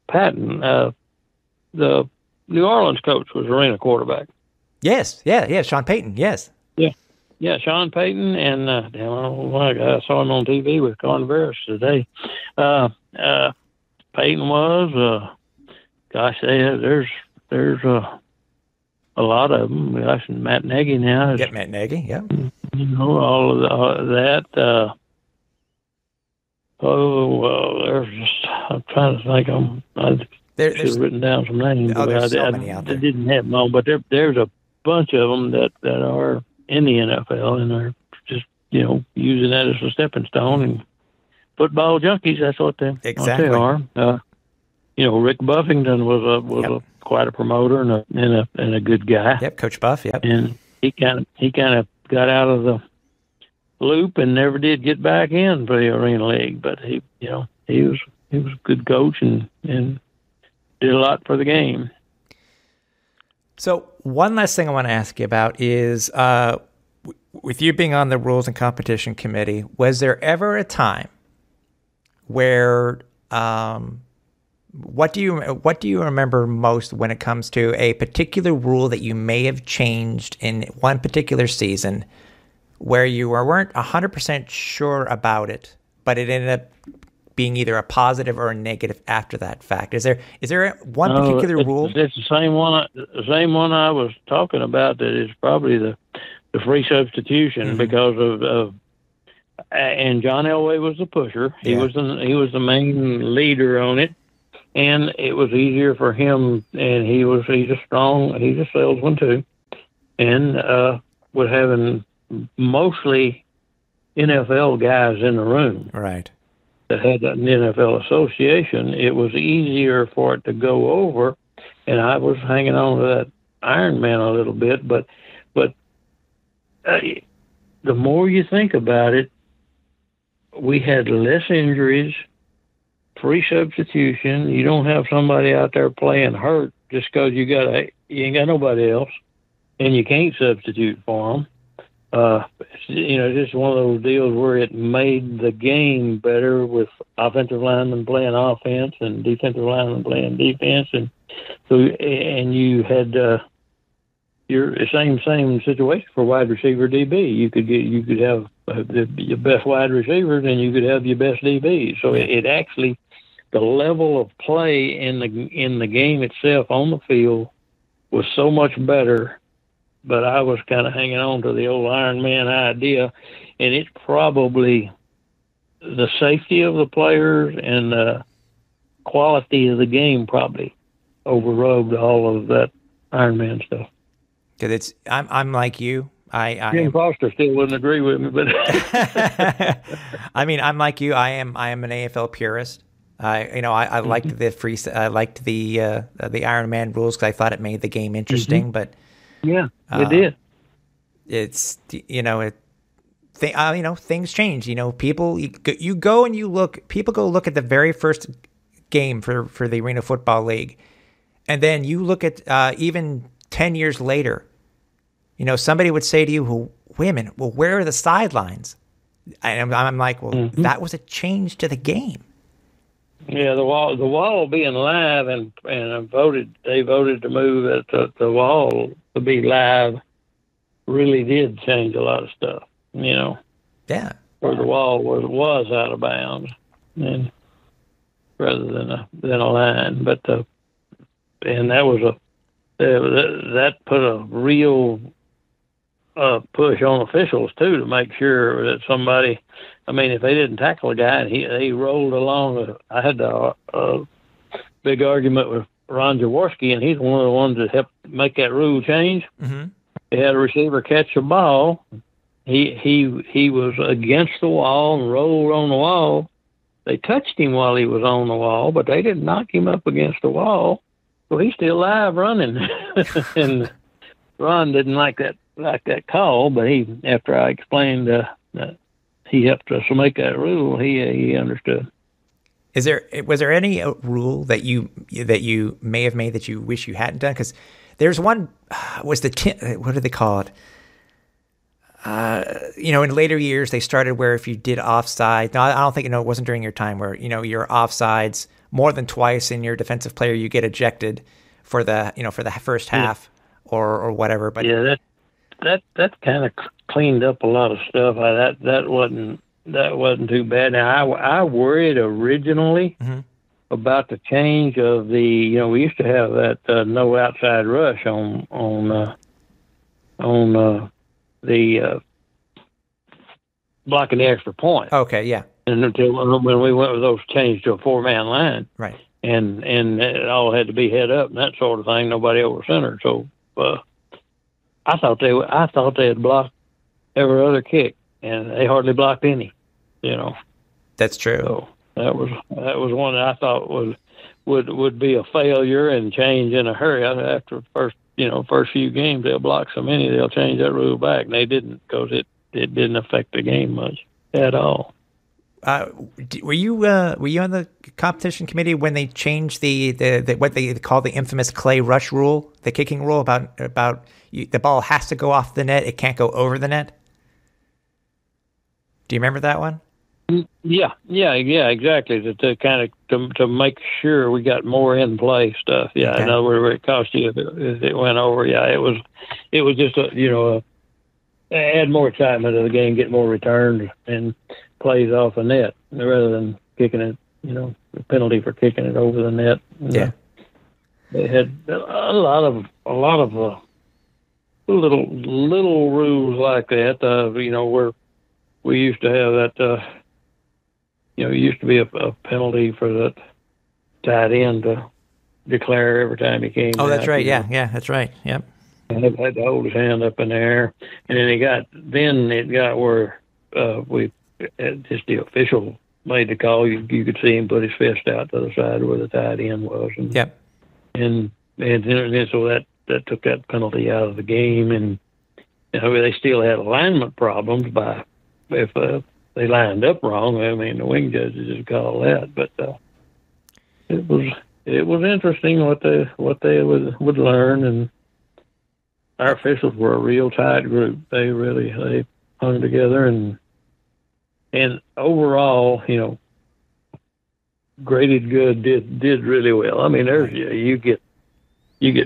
Patton, the New Orleans coach, was Arena quarterback? Yes, yeah, Sean Payton, yes. Yeah, Sean Payton, and I saw him on TV with Converse today. Payton was, there's a lot of them. Gosh, Matt Nagy now. Yep, Matt Nagy, yeah. You know, all of that. There's just, I'm trying to think. I should have written down some names. There's so many out there. I didn't have them all, but there's a bunch of them that are in the NFL and are just, using that as a stepping stone. And football junkies, that's what they are. Rick Buffington was quite a promoter and a good guy. Yep, Coach Buff. Yep. And he kind of got out of the loop and never did get back in for the Arena League. But he was a good coach and did a lot for the game. So one last thing I want to ask you about is, with you being on the Rules and Competition Committee, was there ever a time where what do you remember most when it comes to a particular rule that you may have changed in one particular season, where you weren't 100% sure about it, but it ended up being either a positive or a negative after that fact? Is there one particular rule? It's the same one. The same one I was talking about. That is probably the free substitution, because of and John Elway was the pusher. He was the main leader on it, and it was easier for him. And he's a salesman too, and with having mostly NFL guys in the room, right, that had an NFL association, it was easier for it to go over. And I was hanging on to that Iron Man a little bit, but the more you think about it, we had less injuries, free substitution. You don't have somebody out there playing hurt just because you ain't got nobody else, and you can't substitute for them. It's just one of those deals where it made the game better, with offensive linemen playing offense and defensive linemen playing defense, and you had your same situation for wide receiver DB. You could have your best wide receivers, and you could have your best DB. So it actually, the level of play in the game itself on the field was so much better. But I was kind of hanging on to the old Iron Man idea, and it's probably the safety of the players and the quality of the game probably overrode all of that Iron Man stuff. Because I'm like you. Jim Foster still wouldn't agree with me, but I mean, I'm like you. I am an AFL purist. I liked the Iron Man rules because I thought it made the game interesting. But yeah, it did. It's things change. People you go and you look. People go look at the very first game for the Arena Football League, and then you look at even 10 years later. Somebody would say to you, well, wait a minute, well, where are the sidelines? And I'm like, well, that was a change to the game. Yeah, the wall being live and they voted to move it the wall to be live really did change a lot of stuff, Yeah. Where the wall was out of bounds and rather than a line. But and that put a real push on officials too to make sure that somebody. I mean, if they didn't tackle a guy and he rolled along, I had a big argument with Ron Jaworski, and he's one of the ones that helped make that rule change. Mm-hmm. They had a receiver catch the ball. He was against the wall and rolled on the wall. They touched him while he was on the wall, but they didn't knock him up against the wall. So he's still live running. And Ron didn't like that call, but after I explained that he helped us make that rule, he understood. Was there any rule that you may have made that you wish you hadn't done? Because there's one. What do they call it? In later years they started where if you did offside. No, I don't think it wasn't during your time where you're offsides more than twice in your defensive player, you get ejected for the first half or whatever. But yeah, that kind of cleaned up a lot of stuff. That wasn't too bad. Now I worried originally about the change of the we used to have that no outside rush on the blocking the extra point. Okay, yeah. And until when we went with those changed to a 4-man line, right? And it all had to be head up and that sort of thing. Nobody over center. So I thought they had blocked every other kick, and they hardly blocked any. That's true. So that was one that I thought would be a failure and change in a hurry. After the first few games, they'll block so many they'll change that rule back. And they didn't because it didn't affect the game much at all. Were you on the competition committee when they changed the what they call the infamous Clay rush rule, the kicking rule about the ball has to go off the net, it can't go over the net? Do you remember that one? Yeah, exactly. To kind of to make sure we got more in play stuff. Yeah, okay. I know where it cost you if it went over. Yeah, it was just add more excitement to the game, get more returns and plays off the net rather than kicking it. The penalty for kicking it over the net. Yeah, they had a lot of little rules like that. Where we used to have that. It used to be a penalty for the tight end to declare every time he came. Oh, that's right. Yeah, that's right. Yep. And he had to hold his hand up in the air, and then it got where just the official made the call. You could see him put his fist out to the side where the tight end was. And, yep. And so that took that penalty out of the game, and they still had alignment problems if they lined up wrong. I mean, the wing judges just call that, but it was interesting what they would learn, and our officials were a real tight group. They hung together, and overall, graded good did really well. I mean, you get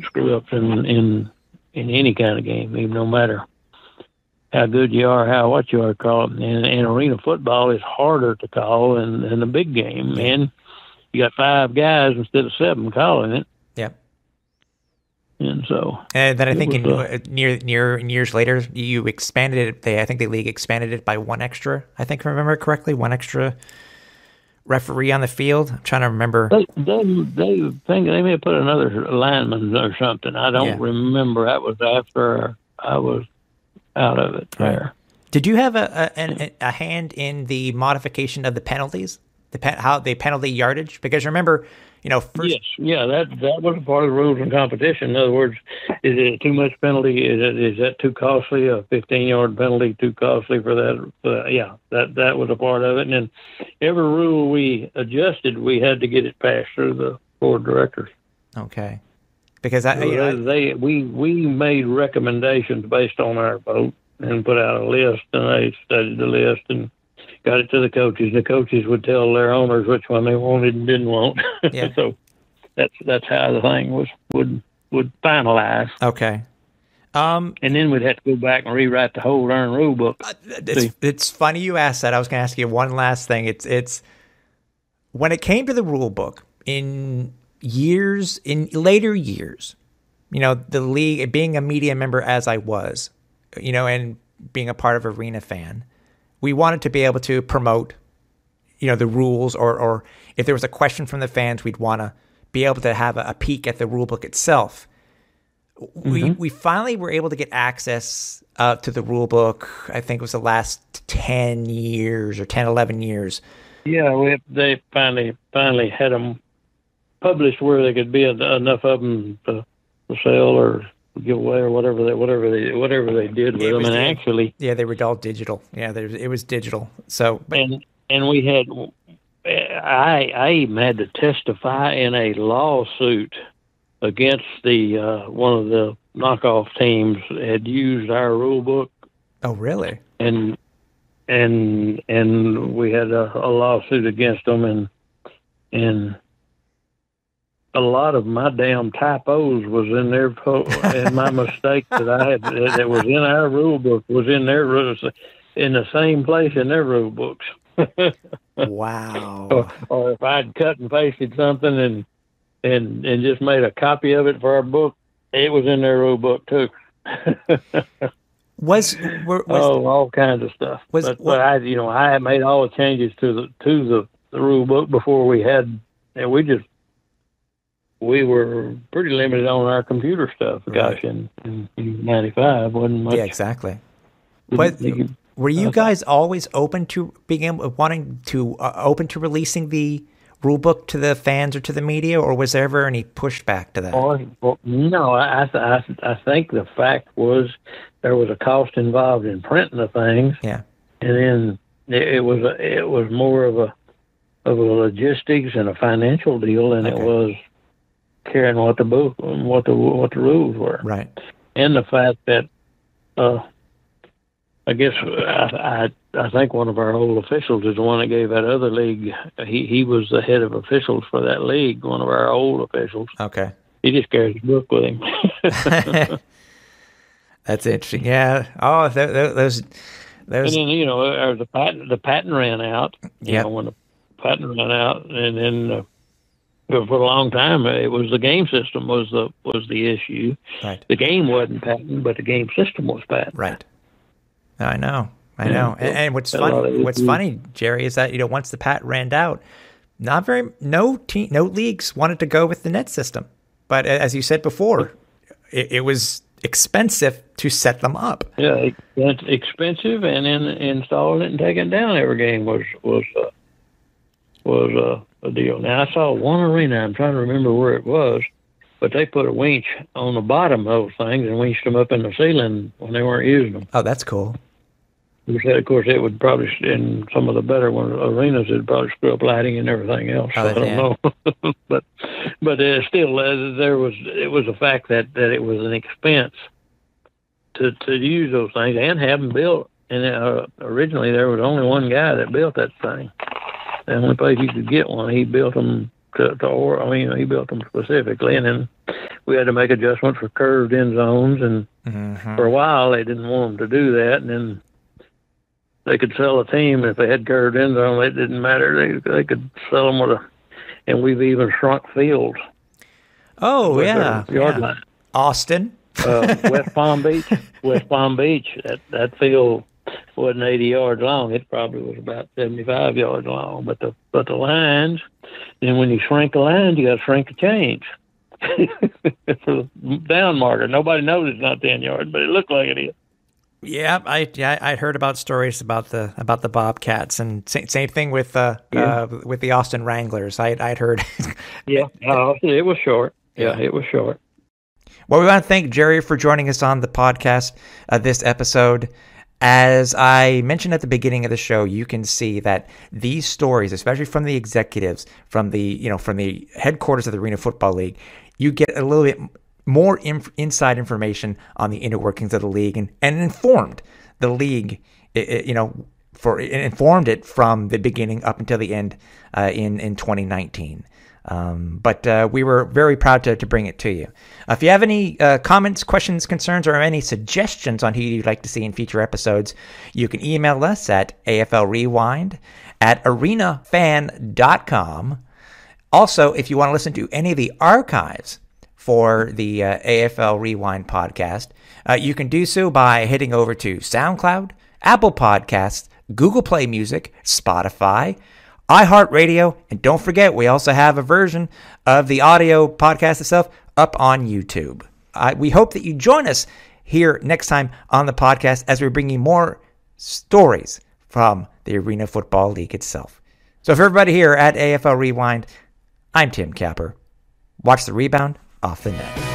screw ups in any kind of game, even no matter how good you are, what you are called. And arena football is harder to call than the big game. And you got 5 guys instead of 7 calling it. Yep. And so, and then I think in years later, you expanded it. I think the league expanded it by one extra. I think, if I remember correctly, one extra referee on the field. I'm trying to remember. They think they may have put another lineman or something. I don't remember. That was after I was out of it there. Did you have a hand in the modification of the penalties? How the penalty yardage? Because remember, first. Yes, that was a part of the rules and competition. In other words, is it too much penalty? Is that too costly? A 15-yard penalty too costly for that? That was a part of it. And then every rule we adjusted, we had to get it passed through the board of directors. Okay, because we made recommendations based on our vote and put out a list, and they studied the list and got it to the coaches. The coaches would tell their owners which one they wanted and didn't want. Yeah. So that's how the thing would finalize. Okay. And then we'd have to go back and rewrite the whole darn rule book. It's funny you asked that. I was going to ask you one last thing. It's when it came to the rule book in later years, the league, being a media member as I was, and being a part of Arena Fan, we wanted to be able to promote, the rules, or if there was a question from the fans, we'd want to be able to have a peek at the rule book itself. We finally were able to get access to the rule book. I think it was the last 10 years or 10, 11 years. Yeah, they finally had them published where they could be enough of them to sell or give away or whatever they did with them. And actually, they were all digital. Yeah, it was digital. So, and we had, I even had to testify in a lawsuit against the one of the knockoff teams had used our rule book. Oh, really? And we had a lawsuit against them, and a lot of my damn typos was in there, and my mistake that I had that was in our rule book was in their rules, in the same place in their rule books. Wow. Or if I'd cut and pasted something and just made a copy of it for our book, it was in their rule book too. Was all kinds of stuff. But I had made all the changes to the rule book before we had, and we were pretty limited on our computer stuff. Gosh, in 95 wasn't much. Yeah, exactly. But were you guys always open to open to releasing the rule book to the fans or to the media, or was there ever any pushback to that? Well, no, I think the fact was there was a cost involved in printing the things. Yeah, and then it was more of a logistics and a financial deal than it was caring what the rules were. Right. And the fact that I guess I think one of our old officials is the one that gave that other league. He was the head of officials for that league. One of our old officials. Okay. He just carries his book with him. That's interesting. Yeah. Oh, those. And then the patent ran out. Yeah. When the patent ran out, and then. For a long time, it was the game system was the issue. Right. The game wasn't patent, but the game system was patent. Right. I know. And what's funny, Jerry, is that once the patent ran out, no leagues wanted to go with the net system. But as you said before, it was expensive to set them up. Yeah, it's expensive, and then installing it and taking it down every game was a deal. Now, I saw one arena, I'm trying to remember where it was, but they put a winch on the bottom of those things and winched them up in the ceiling when they weren't using them. Oh, that's cool. Of course, it would probably, in some of the better arenas, it'd probably screw up lighting and everything else. I don't know. but still, it was a fact that it was an expense to use those things and have them built. And originally, there was only one guy that built that thing. The only place you could get one, he built them he built them specifically, and then we had to make adjustments for curved end zones, and for a while they didn't want them to do that, and then they could sell a team if they had curved end zone. It didn't matter; they could sell them with and we've even shrunk fields. Oh, yeah. Yard line. Austin. West Palm Beach. That field wasn't 80 yards long. It probably was about 75 yards long. But the lines, and when you shrink a line, you got to shrink a change. For the down marker. Nobody knows it's not 10 yards, but it looked like it is. Yeah, I heard about stories about the Bobcats, and same thing with the Austin Wranglers. I'd heard. Yeah, it was short. Yeah, it was short. Well, we want to thank Jerry for joining us on the podcast this episode. As I mentioned at the beginning of the show, you can see that these stories, especially from the executives, from the headquarters of the Arena Football League, you get a little bit more inside information on the inner workings of the league, and informed the league, informed it from the beginning up until the end in 2019. But we were very proud to bring it to you. If you have any comments, questions, concerns, or any suggestions on who you'd like to see in future episodes, you can email us at aflrewind@arenafan.com. Also, if you want to listen to any of the archives for the AFL Rewind podcast, you can do so by heading over to SoundCloud, Apple Podcasts, Google Play Music, Spotify, iHeartRadio, and don't forget, we also have a version of the audio podcast itself up on YouTube. We hope that you join us here next time on the podcast as we're bringing more stories from the Arena Football League itself. So for everybody here at AFL Rewind, I'm Tim Capper. Watch the rebound off the net.